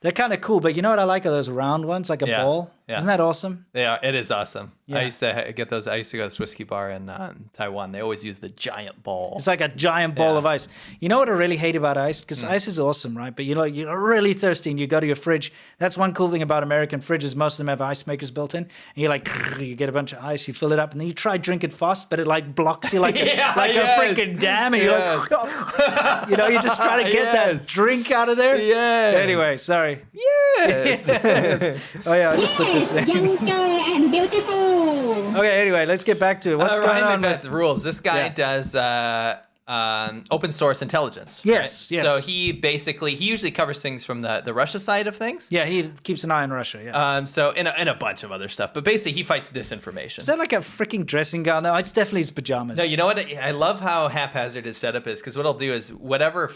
they're kind of cool. But you know what I like are those round ones, like a ball. Yeah. Isn't that awesome? Yeah, it is awesome. Yeah. I used to get those. I used to go to this whiskey bar in Taiwan. They always use the giant ball. It's like a giant ball of ice. You know what I really hate about ice? Because ice is awesome, right? But you're really thirsty and you go to your fridge. That's one cool thing about American fridges. Most of them have ice makers built in. And you're like, you get a bunch of ice, you fill it up, and then you try to drink it fast, but it blocks you like a freaking dam. And you're like, you just try to get that drink out of there. Yes. Anyway, sorry. Yes. Oh yeah, I'll just put this in. Young and beautiful. Okay, anyway, let's get back to it. What's going on with the rules? This guy does open source intelligence. Yes, right? yes. So he usually covers things from the Russia side of things. Yeah, he keeps an eye on Russia. Yeah. So in a bunch of other stuff, but basically he fights disinformation. Is that like a freaking dressing gown? No, it's definitely his pajamas. No, you know what? I love how haphazard his setup is, because what he'll do is whatever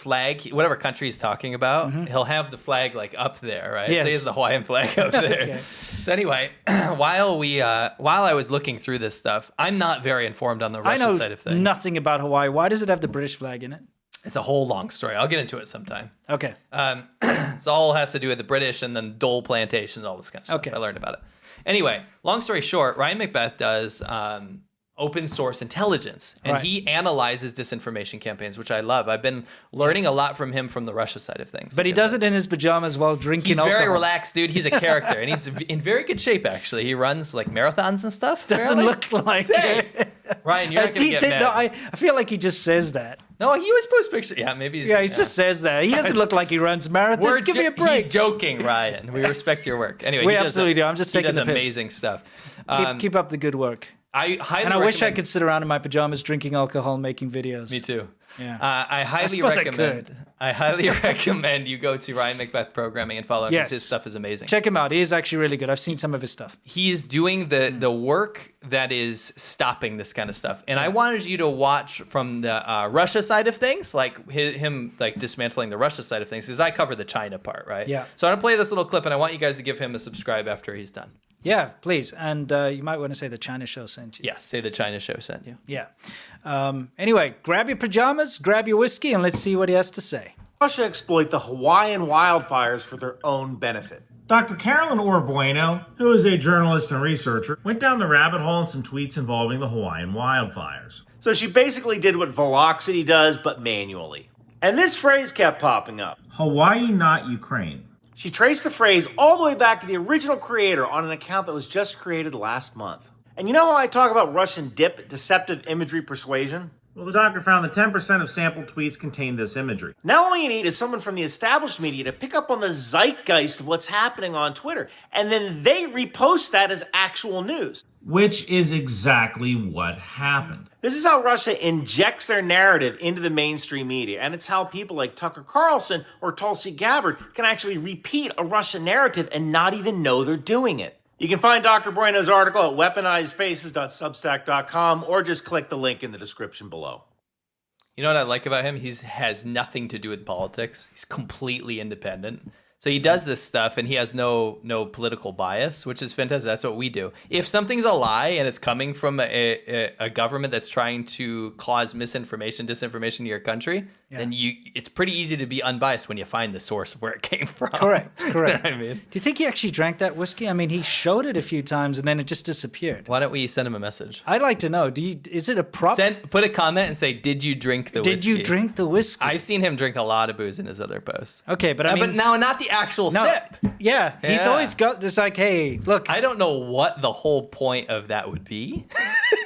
country he's talking about, he'll have the flag like up there, right? Yes. So he has the Hawaiian flag up there. Okay. So anyway, while I was looking through this stuff, I'm not very informed on the Russia side of things. I know nothing about Hawaii. Why does it have the British flag in it? It's a whole long story. I'll get into it sometime. Okay. It's all has to do with the British and then Dole plantations, all this kind of stuff. Okay. I learned about it. Anyway, long story short, Ryan Macbeth does open source intelligence, and he analyzes disinformation campaigns, which I love. I've been learning a lot from him from the Russia side of things. But he does it in his pajamas while drinking alcohol. He's very relaxed, dude. He's a character, and he's in very good shape, actually. He runs like marathons and stuff. Doesn't look like it. Ryan, you're not going to get mad. No, I feel like he just says that. No, he was post picture. Yeah, maybe he's... Yeah, he just says that. He doesn't look like he runs marathons. Give me a break. He's joking, Ryan. We respect your work. Anyway, we absolutely do. I'm just taking the piss. He does amazing stuff. Keep up the good work. I wish I could sit around in my pajamas drinking alcohol and making videos. Me too. Yeah. I highly recommend you go to Ryan Macbeth Programming and follow him, because his stuff is amazing. Check him out. He is actually really good. I've seen some of his stuff. He's doing the work that is stopping this kind of stuff. And I wanted you to watch from the Russia side of things, like him like dismantling the Russia side of things, because I cover the China part, right? Yeah. So I'm going to play this little clip, and I want you guys to give him a subscribe after he's done. Yeah, please. And you might want to say the China show sent you. Yeah, say the China show sent you. Yeah. Anyway, grab your pajamas, grab your whiskey, and let's see what he has to say. Russia exploit the Hawaiian wildfires for their own benefit. Dr. Carolyn Orbueno, who is a journalist and researcher, went down the rabbit hole in some tweets involving the Hawaiian wildfires. So she basically did what Velocity does, but manually. And this phrase kept popping up. Hawaii, not Ukraine. She traced the phrase all the way back to the original creator on an account that was just created last month. And you know how I talk about Russian deceptive imagery persuasion? Well, the doctor found that 10% of sampled tweets contained this imagery. Now all you need is someone from the established media to pick up on the zeitgeist of what's happening on Twitter, and then they repost that as actual news. Which is exactly what happened. This is how Russia injects their narrative into the mainstream media, and it's how people like Tucker Carlson or Tulsi Gabbard can actually repeat a Russian narrative and not even know they're doing it. You can find Dr. Bueno's article at weaponizedfaces.substack.com or just click the link in the description below. You know what I like about him? He has nothing to do with politics. He's completely independent. So he does this stuff and he has no political bias, which is fantastic. That's what we do. If something's a lie and it's coming from a government that's trying to cause misinformation, disinformation in your country, then it's pretty easy to be unbiased when you find the source of where it came from. Correct. You know what I mean? Do you think he actually drank that whiskey? I mean, he showed it a few times and then it just disappeared. Why don't we send him a message? I'd like to know. Is it a prop? Put a comment and say, did you drink the whiskey? Did you drink the whiskey? I've seen him drink a lot of booze in his other posts. Okay, but I mean... But now not the actual sip. Yeah, he's always got this like, hey, look. I don't know what the whole point of that would be.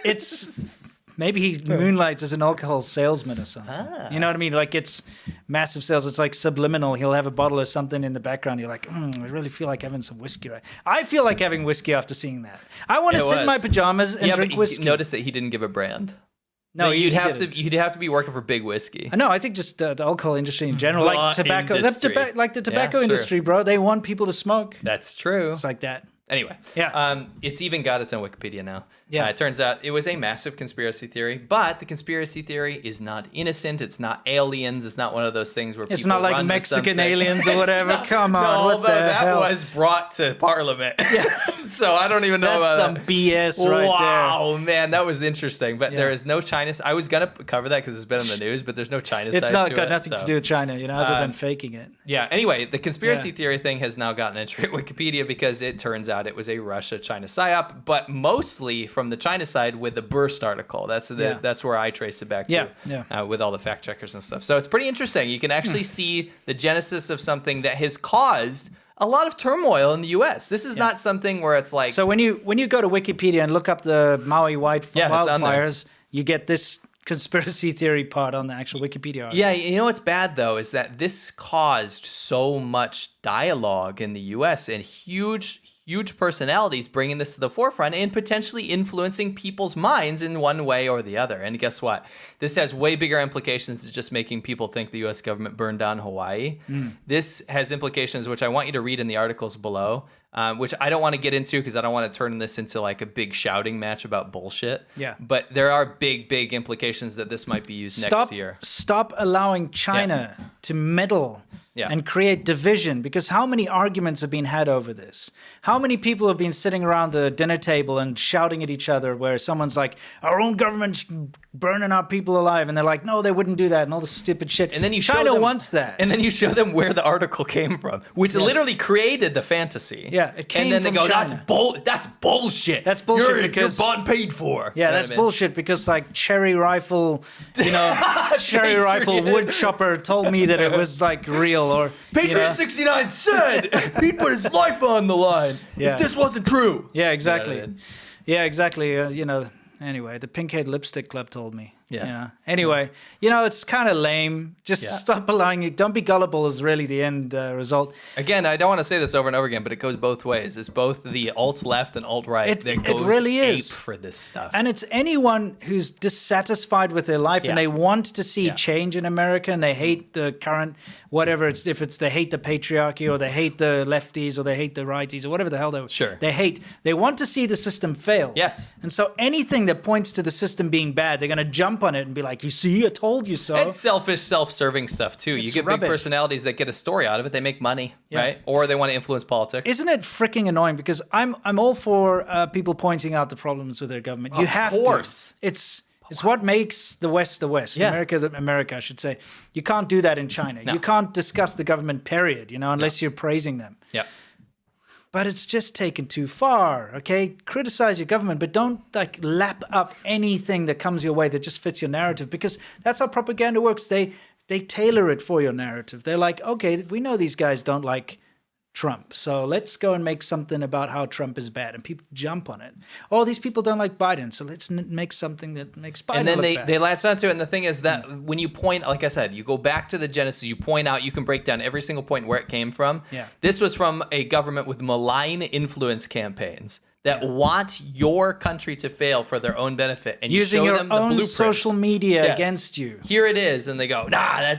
It's... Maybe he moonlights as an alcohol salesman or something. You know what I mean? Like it's massive sales. It's like subliminal. He'll have a bottle of something in the background. You're like, I really feel like having some whiskey. Right? I feel like having whiskey after seeing that. I want to sit in my pajamas and drink whiskey. Notice that he didn't give a brand. No, you'd have to be working for big whiskey. No, I think just the alcohol industry in general, like tobacco, the tobacco industry, bro. They want people to smoke. That's true. It's like that. Anyway, it's even got its own Wikipedia now. Yeah. It turns out it was a massive conspiracy theory, but the conspiracy theory is not innocent. It's not aliens. It's not one of those things where it's people not like run Mexican aliens or whatever. Come on, no, what the hell? That was brought to Parliament. So I don't even know That's about some BS right there. Wow, man, that was interesting. But there is no China. I was gonna cover that because it's been on the news, but there's no China. It's not got nothing to do with China, other than faking it. Yeah. Anyway, the conspiracy theory thing has now gotten entry at Wikipedia because it turns out it was a Russia-China psyop, but mostly from the China side with the Burst article. That's where I traced it back to with all the fact checkers and stuff. So it's pretty interesting. You can actually see the genesis of something that has caused a lot of turmoil in the U.S. This is not something where it's like... So when you go to Wikipedia and look up the Maui wildfires, you get this conspiracy theory part on the actual Wikipedia article. Yeah, you know what's bad, though, is that this caused so much dialogue in the U.S. and huge personalities bringing this to the forefront and potentially influencing people's minds in one way or the other. And guess what? This has way bigger implications than just making people think the U.S. government burned down Hawaii. This has implications, which I want you to read in the articles below, which I don't want to get into because I don't want to turn this into like a big shouting match about bullshit. Yeah. But there are big implications that this might be used next year. Stop allowing China to meddle and create division, because how many arguments have been had over this? How many people have been sitting around the dinner table and shouting at each other where someone's like, our own government's burning our people alive, and they're like, no, they wouldn't do that, and all this stupid shit. And then China wants that. And then you show them where the article came from, which literally created the fantasy. Yeah, it came from And then they go, China. That's bullshit. That's bullshit because you're bought paid for. Yeah, that's bullshit because like cherry rifle, cherry rifle wood chopper told me that it was like real, or Patriot 69 said he'd put his life on the line if this wasn't true. Yeah, exactly. You know what I mean? Yeah, exactly. Anyway, the Pink-Haired Lipstick Club told me. Yes. Yeah. Anyway, it's kind of lame. Just stop allowing it. Don't be gullible is really the end result. Again, I don't want to say this over and over again, but it goes both ways. It's both the alt-left and alt-right that goes really ape is. for this stuff. And it's anyone who's dissatisfied with their life and they want to see change in America and they hate the current whatever. If it's they hate the patriarchy or they hate the lefties or they hate the righties or whatever the hell they hate. They want to see the system fail. Yes. And so anything that points to the system being bad, they're going to jump on it and be like, you see, I told you so. It's selfish, self-serving stuff, too. You get big personalities that get a story out of it. They make money, right? Or they want to influence politics. Isn't it freaking annoying? Because I'm all for people pointing out the problems with their government. You have to. Of course. It's what makes the West the West. Yeah. America, I should say. You can't do that in China. No. You can't discuss the government, period, unless you're praising them. Yeah. But it's just taken too far, okay? Criticize your government, but don't lap up anything that comes your way that just fits your narrative, because that's how propaganda works. They tailor it for your narrative. They're like, okay, we know these guys don't like Trump, so let's go and make something about how Trump is bad, and people jump on it. Oh, these people don't like Biden, so let's make something that makes Biden and then look bad. they latch onto it, and the thing is that when you point, like I said, you go back to the genesis, you point out, you can break down every single point where it came from. Yeah. This was from a government with malign influence campaigns that want your country to fail for their own benefit, and Using you show your them the own blueprints. social media Yes. against you. Here it is, and they go, nah,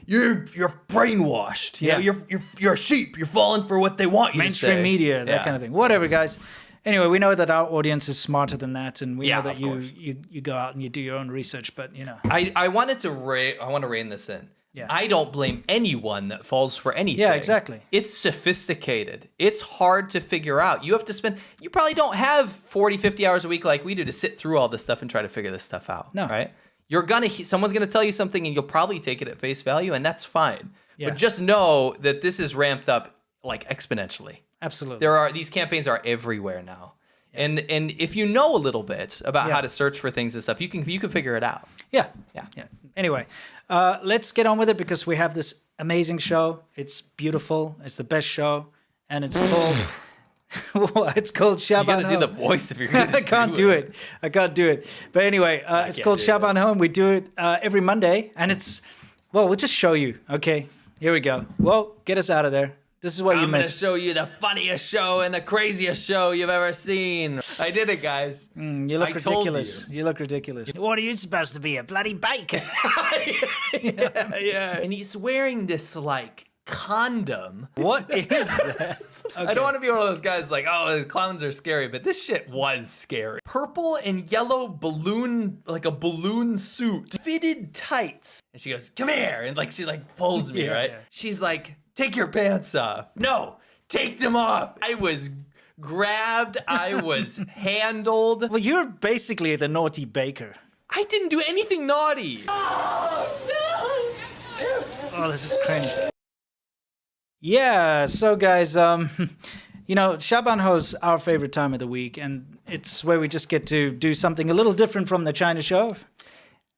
you're brainwashed. You know, you're a sheep. You're falling for what they want you Mainstream to say. media, that kind of thing. Whatever, guys. Anyway, we know that our audience is smarter than that, and we know that you go out and you do your own research. But I wanted to I want to rein this in. Yeah. I don't blame anyone that falls for anything. Yeah, exactly. It's sophisticated. It's hard to figure out. You have to you probably don't have 40, 50 hours a week like we do to sit through all this stuff and try to figure this stuff out. No. Right? Someone's gonna tell you something and you'll probably take it at face value, and that's fine. Yeah. But just know that this is ramped up like exponentially. Absolutely. These campaigns are everywhere now. And if you know a little bit about how to search for things and stuff, you can figure it out. Yeah. Anyway, let's get on with it because we have this amazing show. It's beautiful. It's the best show, and it's called. It's called Shaban You gotta Home. do the voice if you're gonna I can't do it. I can't do it. But anyway, it's called Shaban Home. We do it every Monday, and we'll just show you. Okay, here we go. Well, get us out of there. This is what you missed. I'm gonna show you the funniest show and the craziest show you've ever seen. I did it, guys. You look I told ridiculous. You look ridiculous. What are you supposed to be, a bloody baker? yeah. And he's wearing this like condom. What is that? Okay. I don't want to be one of those guys like, oh, the clowns are scary, but this shit was scary. Purple and yellow balloon, like a balloon suit, fitted tights. And she goes, come here. And like, she like pulls me, right? Yeah. She's like, take your pants off. No, take them off. I was grabbed. I was handled. Well, you're basically the naughty baker. I didn't do anything naughty. Oh, this is cringe. Yeah, so guys, Shaban Ho's our favorite time of the week, and it's where we just get to do something a little different from the China show.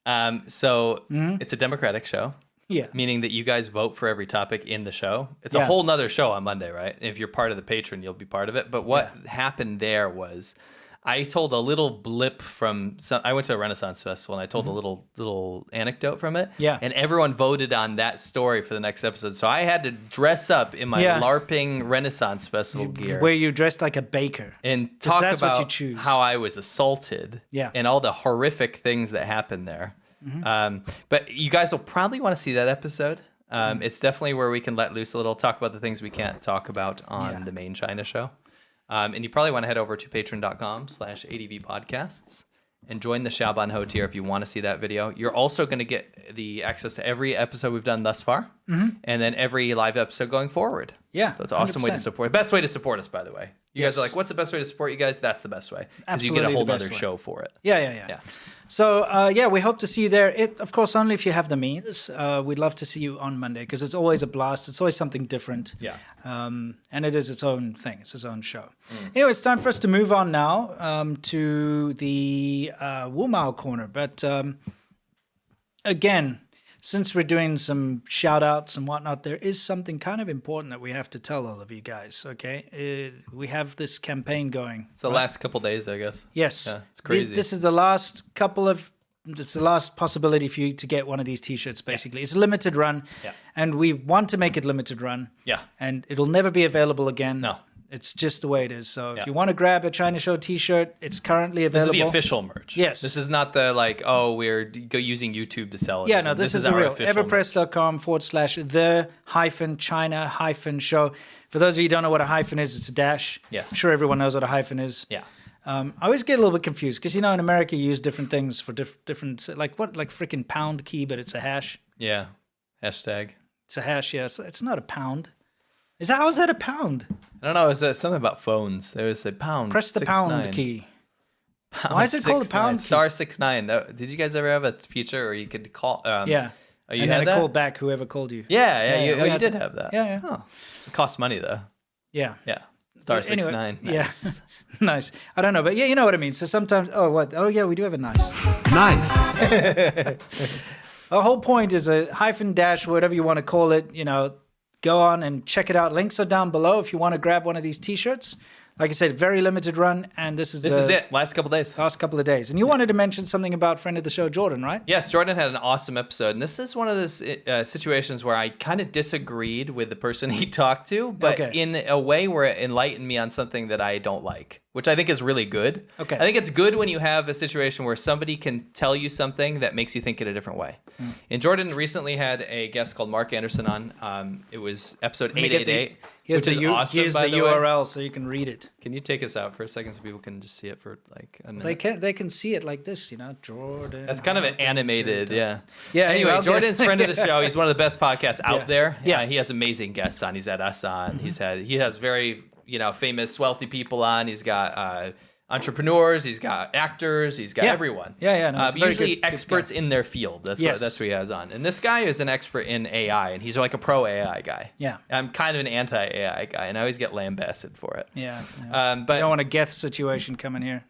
It's a democratic show. Yeah. Meaning that you guys vote for every topic in the show. It's a whole nother show on Monday, right? If you're part of the patron, you'll be part of it. But what happened there was I told a little blip from I went to a Renaissance festival and I told a little anecdote from it. Yeah. And everyone voted on that story for the next episode. So I had to dress up in my LARPing Renaissance festival gear. Where you dressed like a baker. And talk that's what you about choose. how I was assaulted. Yeah. And all the horrific things that happened there. But you guys will probably want to see that episode. It's definitely where we can let loose a little, talk about the things we can't talk about on the main China show. And you probably want to head over to patreon.com/ADVpodcasts and join the Shaban Ho tier if you want to see that video. You're also going to get the access to every episode we've done thus far, and then every live episode going forward. Yeah, so it's an awesome way to support. Best way to support us, by the way. You guys are like, what's the best way to support you guys? That's the best way. Because you get a whole other show for it. Yeah. So, we hope to see you there. Of course, only if you have the means. We'd love to see you on Monday because it's always a blast. It's always something different. Yeah. And it is its own thing. It's its own show. Anyway, it's time for us to move on now to the Wumao corner. But again, since we're doing some shout outs and whatnot, there is something kind of important that we have to tell all of you guys, okay? We have this campaign going. It's the last couple days, I guess. Yes. Yeah, it's crazy. This is the last it's the last possibility for you to get one of these t-shirts, basically. It's a limited run, and we want to make it limited run. Yeah. And it'll never be available again. No. It's just the way it is. So if you want to grab a China Show t-shirt, it's currently available. This is the official merch. Yes. This is not the we're using YouTube to sell it. Yeah, no, this is the real. Everpress.com/the-China-show. For those of you who don't know what a hyphen is, it's a dash. Yes. I'm sure everyone knows what a hyphen is. Yeah. I always get a little bit confused because, in America, you use different things for different, like freaking pound key, but it's a hash. Yeah. Hashtag. It's a hash, yes. It's not a pound. How is that a pound? I don't know. Is that something about phones? There was a pound. Press the 6, pound 9. key. Pound Why is it called a 6, pound 9. key? Star 69. Did you guys ever have a feature where you could call? Yeah. Oh, you and had then that? I called back whoever called you. Yeah. we You had did that. have that. Yeah. Oh. It costs money though. Yeah. Yeah. Star Anyway, 69. Nice. Yeah. Nice. I don't know, but yeah, you know what I mean. So sometimes, we do have a nice. Nice. The whole point is a hyphen dash, whatever you want to call it. Go on and check it out. Links are down below if you want to grab one of these t-shirts. Like I said, very limited run, and this is it. Last couple days. Last couple of days. And you wanted to mention something about friend of the show, Jordan, right? Yes, Jordan had an awesome episode. And this is one of those situations where I kind of disagreed with the person he talked to, but in a way where it enlightened me on something that I don't like, which I think is really good. Okay. I think it's good when you have a situation where somebody can tell you something that makes you think in a different way. And Jordan recently had a guest called Mark Anderson on. It was episode 888. Here's which is awesome, here's by the the way. URL so you can read it. Can you take us out for a second so people can just see it for like a minute? They can see it like this, Jordan. That's kind of an animated, yeah. Yeah. Anyway, Jordan's friend of the show. He's one of the best podcasts out there. Yeah. He has amazing guests on. He's had us on. He has very famous wealthy people on. He's got entrepreneurs. He's got actors. He's got everyone. Yeah. No, it's usually good experts in their field. That's what he has on. And this guy is an expert in AI, and he's like a pro AI guy. Yeah. I'm kind of an anti AI guy, and I always get lambasted for it. Yeah. But you don't want a Geth situation coming here.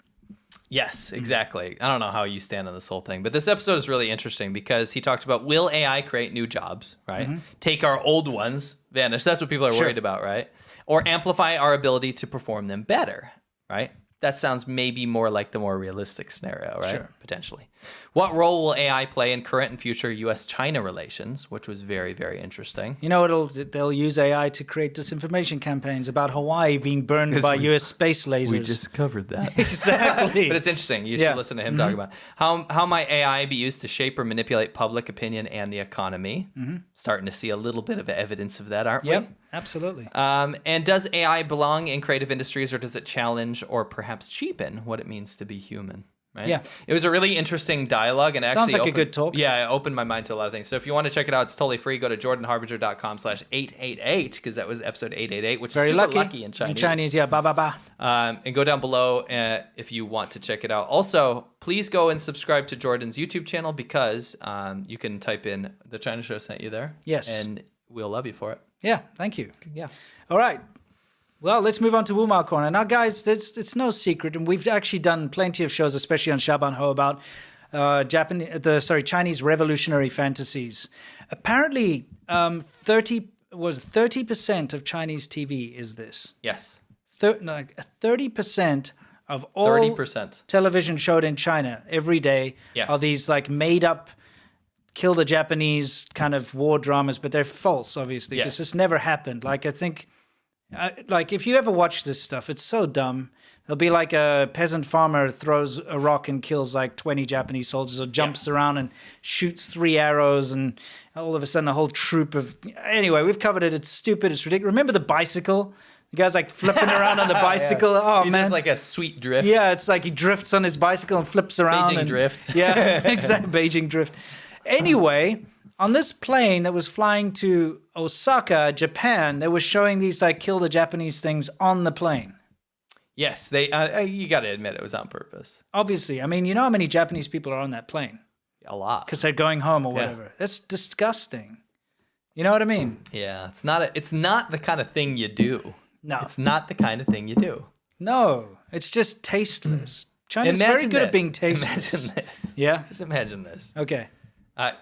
Yes, exactly. I don't know how you stand on this whole thing, but this episode is really interesting because he talked about, will AI create new jobs, right? Take our old ones, vanish. That's what people are worried about, right? Or amplify our ability to perform them better, right? That sounds maybe more like the more realistic scenario, right? Sure. Potentially. What role will AI play in current and future U.S.-China relations, which was very, very interesting. They'll use AI to create disinformation campaigns about Hawaii being burned by U.S. space lasers. We just covered that. Exactly. But it's interesting. You should listen to him talk about how might AI be used to shape or manipulate public opinion and the economy. Starting to see a little bit of evidence of that, aren't we? Yep, absolutely. And does AI belong in creative industries, or does it challenge or perhaps cheapen what it means to be human? Right? Yeah. It was a really interesting dialogue, and Sounds actually like a good talk. Yeah, it opened my mind to a lot of things. So if you want to check it out, it's totally free. Go to jordanharbinger.com/888 because that was episode 888, which Very is super lucky in In Chinese. Chinese, yeah, ba ba ba. And go down below if you want to check it out. Also, please go and subscribe to Jordan's YouTube channel because you can type in The China Show sent you there. Yes. And we'll love you for it. Yeah, thank you. Yeah. All right. Well, let's move on to Wumar Corner. Now, guys, it's no secret, and we've actually done plenty of shows, especially on Shaban Ho, about Chinese revolutionary fantasies. Apparently, 30% of Chinese TV is this. Yes. 30% of all 30%. television showed in China every day are these like made up kill the Japanese kind of war dramas, but they're false, obviously, because this never happened. Like, I think, like, if you ever watch this stuff, it's so dumb. There'll be like a peasant farmer throws a rock and kills like 20 Japanese soldiers, or jumps around and shoots 3 arrows, and all of a sudden a whole troop of... Anyway, we've covered it. It's stupid. It's ridiculous. Remember the bicycle? The guy's like flipping around on the bicycle. Oh, he man. does like a sweet drift. Yeah, it's like he drifts on his bicycle and flips around. Beijing and, drift. Yeah, exactly. Beijing drift. Anyway, on this plane that was flying to Osaka, Japan, they were showing these like kill the Japanese things on the plane. Yes, they. You got to admit it was on purpose. Obviously. I mean, you know how many Japanese people are on that plane? A lot. Because they're going home or whatever. That's disgusting. You know what I mean? Yeah, it's not the kind of thing you do. No. It's not the kind of thing you do. No, it's just tasteless. China's very good at being tasteless. Imagine this. Yeah? Just imagine this. Okay.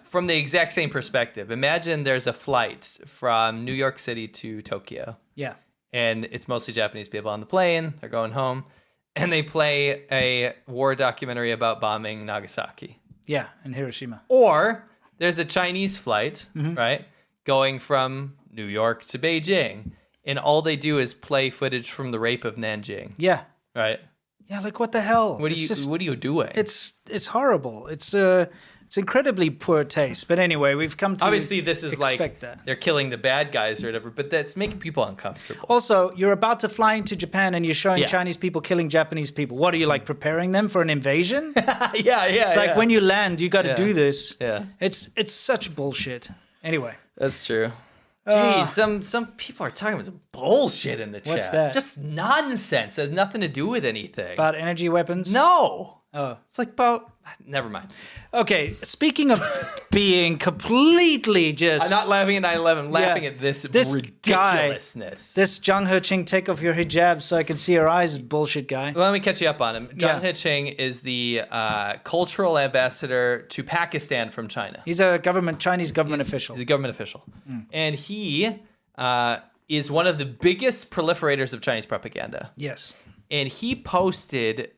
From the exact same perspective, imagine there's a flight from New York City to Tokyo. Yeah. And it's mostly Japanese people on the plane. They're going home. And they play a war documentary about bombing Nagasaki. Yeah, in Hiroshima. Or there's a Chinese flight, right, going from New York to Beijing. And all they do is play footage from the rape of Nanjing. Yeah. Right? Yeah, like what the hell? What are you doing? It's horrible. It's incredibly poor taste. But anyway, we've come to obviously this is like that. They're killing the bad guys or whatever, but that's making people uncomfortable. Also, you're about to fly into Japan and you're showing Chinese people killing Japanese people. What are you, like, preparing them for an invasion? Yeah. It's like when you land, you got to do this. Yeah. It's such bullshit. Anyway. That's true. Gee, some people are talking about some bullshit in the chat. What's that? Just nonsense. It has nothing to do with anything. About energy weapons? No. Oh. It's like about... Never mind. Okay, speaking of being completely just... I'm not laughing at 9/11. Laughing at this ridiculousness. This Zhang Heching, take off your hijab so I can see your eyes, bullshit guy. Well, let me catch you up on him. Zhang Heching is the cultural ambassador to Pakistan from China. He's a Chinese government official. He's a government official. And he is one of the biggest proliferators of Chinese propaganda. Yes. And he posted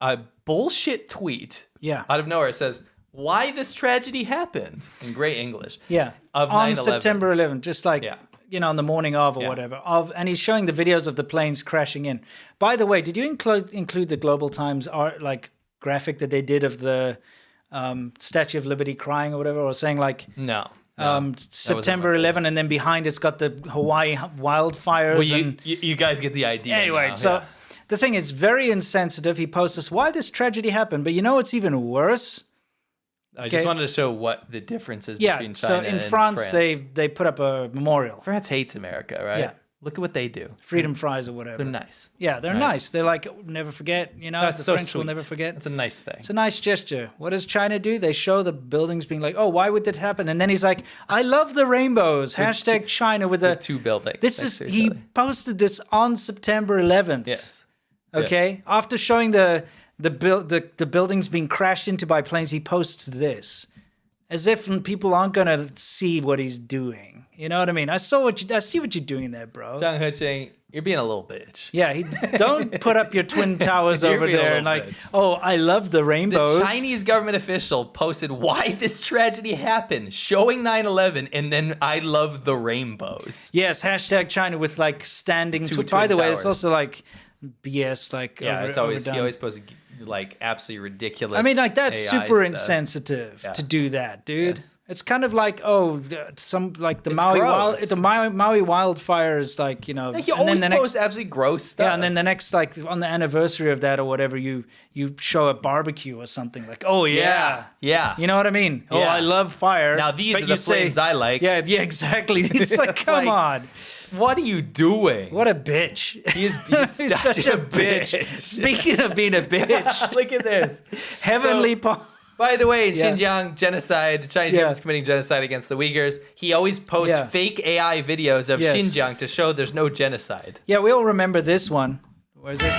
a bullshit tweet out of nowhere. It says, why this tragedy happened, in great English. Yeah. Of on 9/11. September 11th, just like, on the morning of or whatever. And he's showing the videos of the planes crashing in. By the way, did you include the Global Times graphic that they did of the Statue of Liberty crying or whatever, or saying like... No. September 11, and then behind it's got the Hawaii wildfires. Well, you guys get the idea. Anyway, the thing is very insensitive. He posts this, why this tragedy happened. But you know what's even worse? I just wanted to show what the difference is between China so in and France, they put up a memorial. France hates America, right? Yeah. Look at what they do. Freedom fries or whatever. They're nice. Yeah, they're nice. They're like, never forget, That's the so French sweet. will never forget. It's a nice thing. It's a nice gesture. What does China do? They show the buildings being like, oh, why would that happen? And then he's like, I love the rainbows. Hashtag China with a... two buildings. He posted this on September 11th. Yes. Okay? Yeah. After showing the buildings being crashed into by planes, he posts this. As if people aren't going to see what he's doing. You know what I mean? I see what you're doing there, bro. Zhang Hecheng, you're being a little bitch. Yeah, don't put up your twin towers over there and like, oh, I love the rainbows. The Chinese government official posted why this tragedy happened, showing 9/11, and then I love the rainbows. Yes, hashtag China with like standing. twin By the way, towers. it's also like BS. Like it's always he always posted like absolutely ridiculous. I mean, like that's AI super stuff. insensitive to do that, dude. Yes. It's kind of like the gross. Maui wildfires, like He and always then the posts absolutely gross stuff. Yeah, and then the next, like on the anniversary of that or whatever, you show a barbecue or something like, oh yeah, you know what I mean? Oh, Yeah. I love fire. Now these But are you the flames I like. Yeah, exactly. It's like, come on, what are you doing? what a bitch. He's He's such a bitch. Speaking of being a bitch, Look at this. heavenly. By the way, in Xinjiang, genocide, the Chinese government's committing genocide against the Uyghurs. He always posts fake AI videos of Xinjiang to show there's no genocide. Yeah, we all remember this one. Where is it?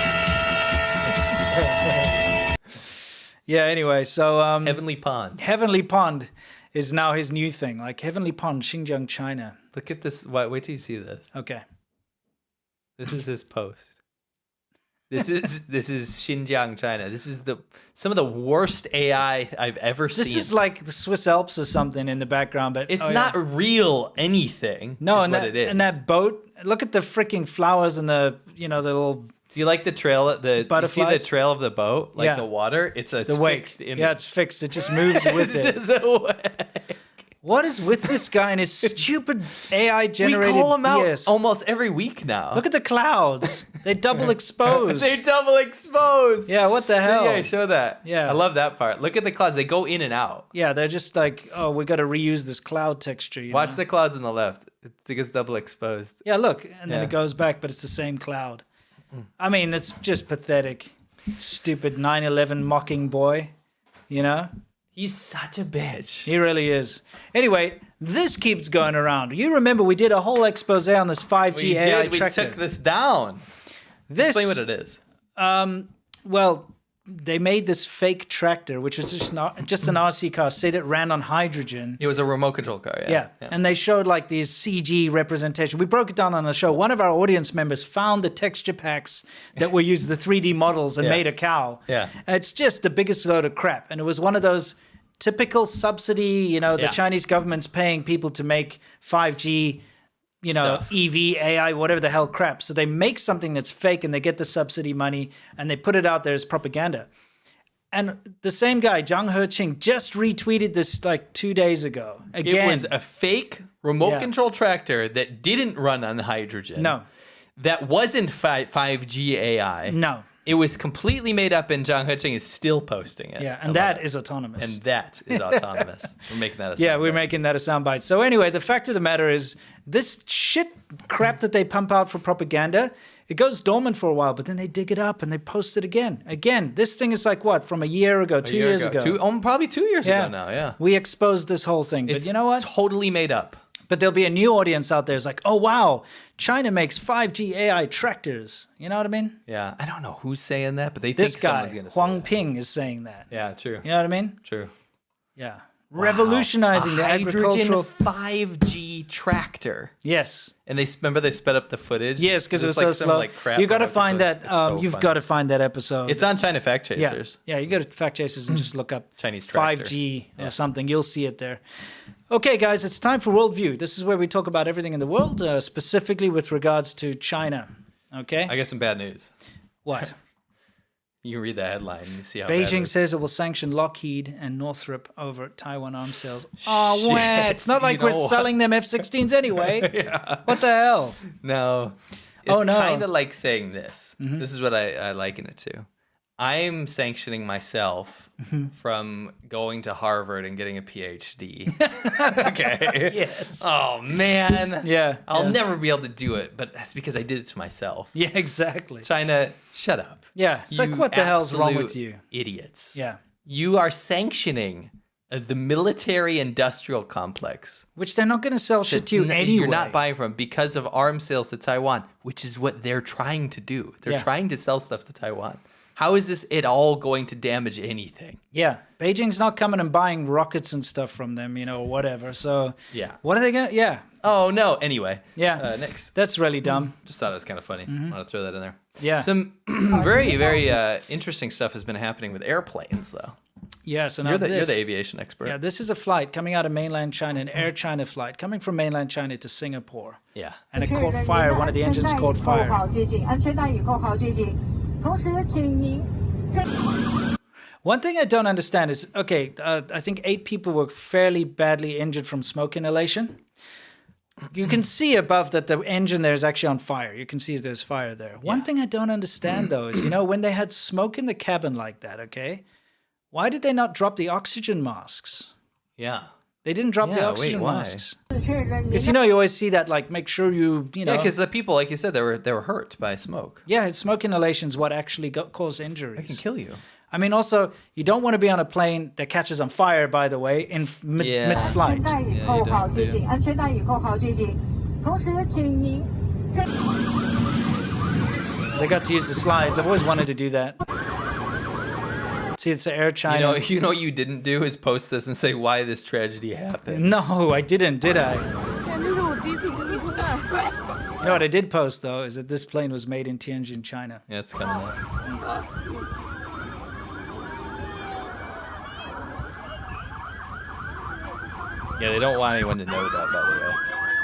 Yeah, anyway, so... Heavenly Pond. Heavenly Pond is now his new thing. Like Heavenly Pond, Xinjiang, China. Look at this. Wait till you see this. Okay. This is his post. This is Xinjiang, China. This is some of the worst AI I've ever seen. This is like the Swiss Alps or something in the background, but it's not real anything. No, and it is. And that boat. Look at the freaking flowers and the little. Do you like the trail? You see the trail of the boat, like the water. It's a fixed image. Yeah, it's fixed. It just moves with it. Just a wake. What is with this guy and his stupid AI generated We call him BS? out almost every week now. Look at the clouds. They double exposed. They're double exposed. Yeah, what the hell? Yeah, show that. Yeah. I love that part. Look at the clouds. They go in and out. Yeah, they're just like, oh, we got to reuse this cloud texture. Watch the clouds on the left. It gets double exposed. Yeah, look. And then it goes back, but it's the same cloud. I mean, it's just pathetic. Stupid 9/11 mocking boy, He's such a bitch. He really is. Anyway, this keeps going around. You remember we did a whole expose on this 5G AI tractor. We took this down. Explain what it is. Well, they made this fake tractor, which was just an RC car, said it ran on hydrogen. It was a remote control car, Yeah. And they showed like these CG representation. We broke it down on the show. One of our audience members found the texture packs that were used, the 3D models, and made a cow. Yeah. And it's just the biggest load of crap. And it was one of those typical subsidy, the Chinese government's paying people to make 5G, Stuff. EV, AI, whatever the hell crap. So they make something that's fake and they get the subsidy money and they put it out there as propaganda. And the same guy, Zhang Hecheng, just retweeted this like 2 days ago. Again, it was a fake remote control tractor that didn't run on hydrogen. No. That wasn't 5G AI. No. It was completely made up, and Zhang Hecheng is still posting it. Yeah, and that is autonomous. And that is autonomous. We're making that a soundbite. Yeah, we're making that a soundbite. So anyway, the fact of the matter is, this shit crap that they pump out for propaganda, it goes dormant for a while, but then they dig it up and they post it again. Again, this thing is like what, from a year ago, 2 years ago? Probably 2 years ago now, yeah. We exposed this whole thing, but you know what? Totally made up. But there'll be a new audience out there who's like, oh, wow, China makes 5G AI tractors. You know what I mean? Yeah, I don't know who's saying that, but they this think guy, someone's going to say Huang that. Ping, is saying that. Yeah, true. You know what I mean? True. Yeah. revolutionizing A the hydrogen agricultural. 5G tractor. Yes. And remember they sped up the footage. Yes, because it was It's so some, slow. like, crap You got to episode. find that. It's so You've funny. got to find that episode. It's on China Fact yeah, Chasers. yeah. You go to Fact Chasers and just look up Chinese tractor. 5G or something. You'll see it there. Okay, guys, it's time for Worldview. This is where we talk about everything in the world, specifically with regards to China. Okay. I got some bad news. What? You can read the headline and you see how bad it Beijing is. says it will sanction Lockheed and Northrop over Taiwan arms sales. Shit, Oh, what? It's not like you we're know what? selling them F-16s anyway. What the hell? No. It's Oh, no. kind of like saying this. This is what I liken it to. I'm sanctioning myself from going to Harvard and getting a PhD. Okay. Yes. Oh, man. Yeah. I'll yeah. never be able to do it, but that's because I did it to myself. Yeah, exactly. China, shut up. Yeah. It's like, You what the hell's wrong with absolute you? Idiots. Yeah. You are sanctioning the military-industrial complex. Which they're not going to sell shit to you anyway. You're not buying from because of arms sales to Taiwan, which is what they're trying to do. They're Yeah. trying to sell stuff to Taiwan. How is this at all going to damage anything? Yeah. Beijing's not coming and buying rockets and stuff from them, or whatever. So, Yeah. what are they going to? Yeah. Oh, no. Anyway. Yeah. Next. That's really dumb. Just thought it was kind of funny. I want to throw that in there. Yeah. Some very, very interesting stuff has been happening with airplanes, though. Yes. And You're now the this. aviation expert. Yeah, this is a flight coming out of mainland China, an Air China flight coming from mainland China to Singapore. Yeah. And it caught fire. One of the engines caught fire. One thing I don't understand is, okay, I think 8 people were fairly badly injured from smoke inhalation. You can see above that the engine there is actually on fire. You can see there's fire there. One thing I don't understand, though, is, when they had smoke in the cabin like that, okay, why did they not drop the oxygen masks? Yeah. They didn't drop the Yeah, oxygen wait, why? masks. Because, you always see that, like, make sure you. Yeah, because the people, like you said, they were hurt by smoke. Yeah, smoke inhalation is what actually caused injuries. It can kill you. I mean, also, you don't want to be on a plane that catches on fire, by the way, in mid-flight. They got to use the slides. I've always wanted to do that. See, it's Air China. You know what you didn't do is post this and say why this tragedy happened. No, I didn't, did I? You know what I did post, though, is that this plane was made in Tianjin, China. Yeah, it's coming up. Yeah, they don't want anyone to know that, by the way.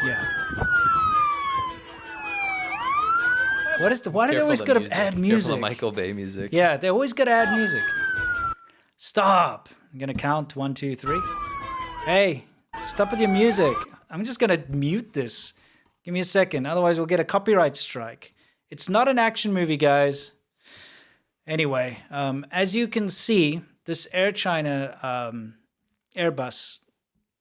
Yeah. Why do they always got to add Careful music? of Michael Bay music. Yeah, they always got to add music. Stop. I'm going to count 1, 2, 3. Hey, stop with your music. I'm just going to mute this. Give me a second. Otherwise, we'll get a copyright strike. It's not an action movie, guys. Anyway, as you can see, this Air China Airbus,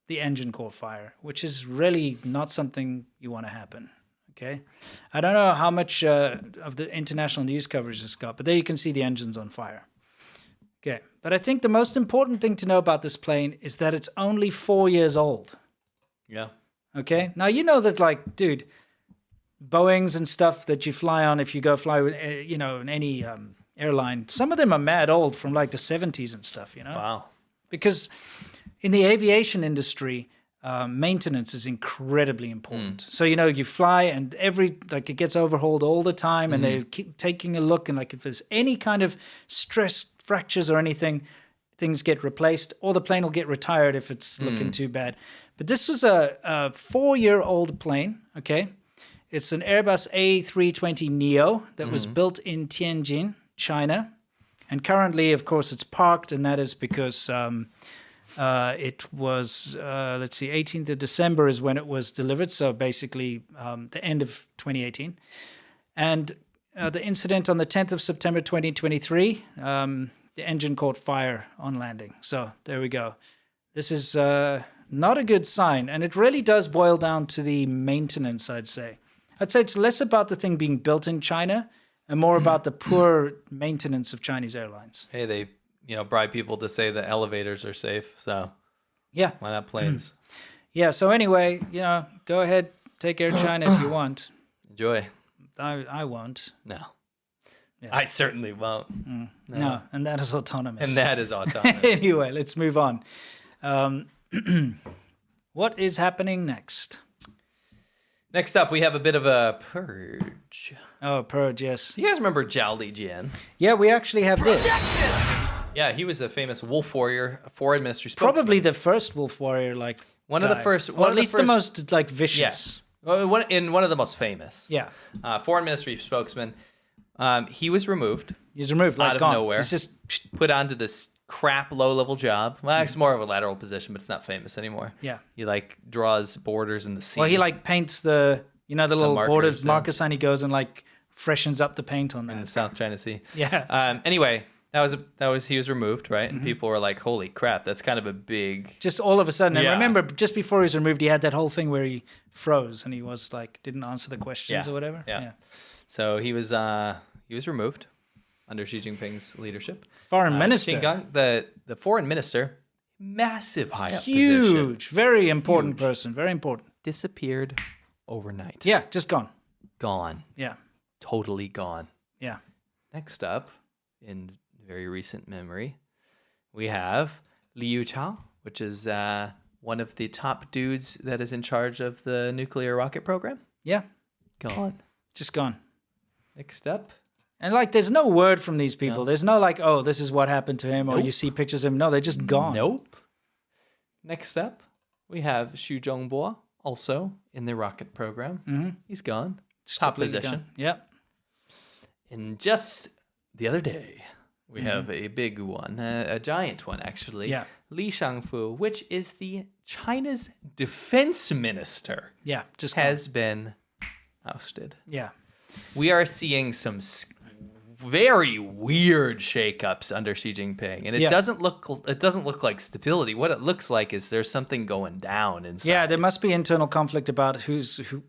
the engine caught fire, which is really not something you want to happen. Okay, I don't know how much of the international news coverage this got, but there you can see the engine's on fire. Okay, but I think the most important thing to know about this plane is that it's only 4 years old. Yeah. Okay, now you know that, like, dude, Boeings and stuff that you fly on, if you go fly with, in any airline, some of them are mad old from like the 70s and stuff, Wow. because in the aviation industry, maintenance is incredibly important. So, you fly and it gets overhauled all the time, and they keep taking a look, and like if there's any kind of stress fractures or anything, things get replaced, or the plane will get retired if it's looking too bad. But this was a 4-year-old plane, okay? It's an Airbus A320neo that was built in Tianjin, China. And currently, of course, it's parked, and that is because it was, 18th of December is when it was delivered. So basically the end of 2018. And the incident on the 10th of September 2023, the engine caught fire on landing. So there we go. This is not a good sign. And it really does boil down to the maintenance, I'd say. I'd say it's less about the thing being built in China and more about the poor maintenance of Chinese airlines. Hey, they bribe people to say the elevators are safe, so Yeah. why not planes? Yeah. So anyway, go ahead, take Air China if you want. Enjoy. I won't. No. I certainly won't. No. And that is autonomous. And that is autonomous. Anyway, let's move on. What is happening next? Next up, we have a bit of a purge. Oh, Purge, yes. You guys remember Zhao Lijian? Yeah, we actually have this. Yeah, he was a famous wolf warrior, foreign ministry spokesman. Probably the first wolf warrior, like One of the guy. first, or one at of the least first, the most like vicious. Yes, one of the most famous. Yeah, Foreign ministry spokesman. He was removed, he's removed like out of gone. nowhere. He's just put onto this crap low-level job. Well, it's more of a lateral position, but it's not famous anymore. yeah. He like draws borders in the sea. Well, he like paints the the little border markers, marker sign. He goes and like freshens up the paint on in the that. South China Sea. Yeah. Anyway, that was he was removed, right? And people were like, "Holy crap, that's kind of a big." Just all of a sudden, and Yeah. remember, just before he was removed, he had that whole thing where he froze and he was like didn't answer the questions or whatever. Yeah. So he was removed under Xi Jinping's leadership. Foreign minister, Xinjiang, the foreign minister, massive high up position, huge, very important person, very important. disappeared overnight. Yeah, just gone. Gone. Yeah, Totally gone. yeah. Next up, in very recent memory, we have Liu Chao, which is one of the top dudes that is in charge of the nuclear rocket program. Yeah, Gone. just gone. Next up, And like, there's no word from these people. No. There's no like, oh, this is what happened to him, or Nope. you see pictures of him. No, they're just gone. nope. Next up, we have Xu Zhongbo, also in the rocket program. Mm-hmm. He's gone. Just Top completely position. gone. Yeah. And just the other day, we have a big one, a giant one actually. Yeah. Li Shangfu, which is the China's defense minister, Yeah, just has been ousted. gone. Yeah. We are seeing some very weird shakeups under Xi Jinping, and it Yeah. doesn't look like stability. What it looks like is there's something going down inside. Yeah, there must be internal conflict about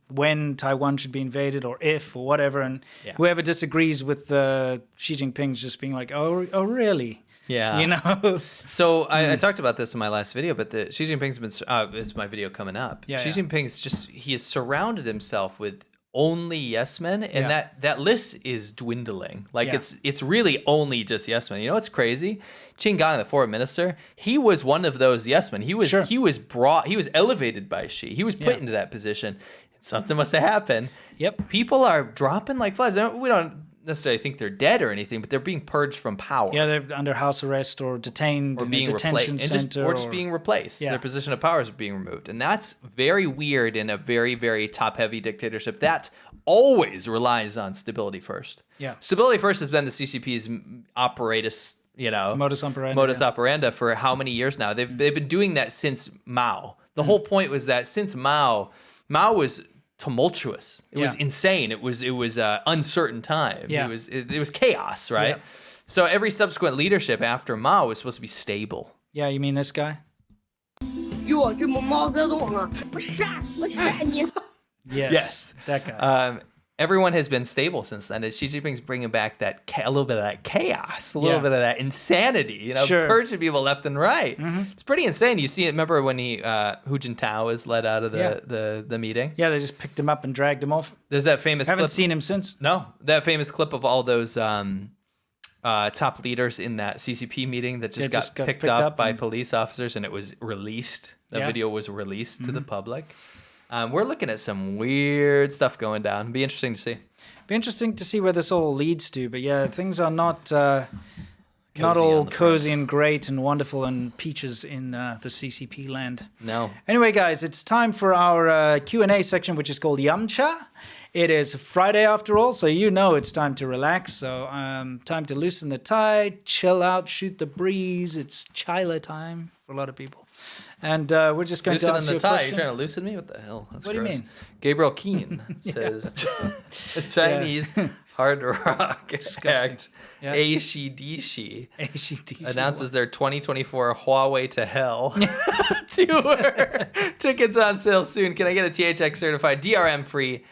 when Taiwan should be invaded, or if, or whatever, and Yeah. whoever disagrees with Xi Jinping's just being like, oh, really? Yeah. You know? So I talked about this in my last video, but Xi Jinping's been is my video coming up. Yeah, Xi yeah. Jinping's he has surrounded himself with only yes men, and Yeah. that list is dwindling. Like Yeah. it's really only just yes men. You know what's crazy? Qin Gang, the foreign minister, he was one of those yes men. He was Sure. he was elevated by Xi. He was put Yeah. into that position. Something must have happened. Yep. People are dropping like flies. We don't necessarily think they're dead or anything, but they're being purged from power. Yeah, they're under house arrest or detained Or in being a replaced, detention and just, center. or just being replaced. Yeah. Their position of power is being removed, and that's very weird in a very, very top-heavy dictatorship that always relies on stability first. Yeah. Stability first has been the CCP's operatus, Modus operandi, modus yeah. operandi for how many years now? They've been doing that since Mao. The whole point was that since Mao was tumultuous. It was Yeah. insane. It was uncertain time. Yeah. It was chaos, right? Yeah. So every subsequent leadership after Mao was supposed to be stable. Yeah, you mean this guy? 哟，这么毛泽东啊，我杀你！ Yes. That guy. Everyone has been stable since then. And Xi Jinping's bringing back a little bit of that chaos, a little Yeah. bit of that insanity, Sure. purging people left and right. It's pretty insane. You see it. Remember when Hu Jintao was let out of the meeting? Yeah, they just picked him up and dragged him off. There's that famous Haven't clip. seen him since. No, that famous clip of all those top leaders in that CCP meeting that just, got picked up by police officers, and it was released. The Yeah. video was released to the public. We're looking at some weird stuff going down. It'd be interesting to see. Be interesting to see where this all leads to. But yeah, things are not Cozy all on the cozy front. and great and wonderful and peaches in the CCP land. No. Anyway, guys, it's time for our Q&A section, which is called Yamcha. It is Friday after all, so you know it's time to relax. So time to loosen the tide, chill out, shoot the breeze. It's Chila time for a lot of people. And we're just going to Loosening answer the your tie. question. You're trying to loosen me? What the hell? That's What do you gross. mean? Gabriel Keen says Chinese hard rock act Yeah. ACDC ACDC. announces their 2024 Huawei to Hell tour. Tickets on sale soon. Can I get a THX certified DRM free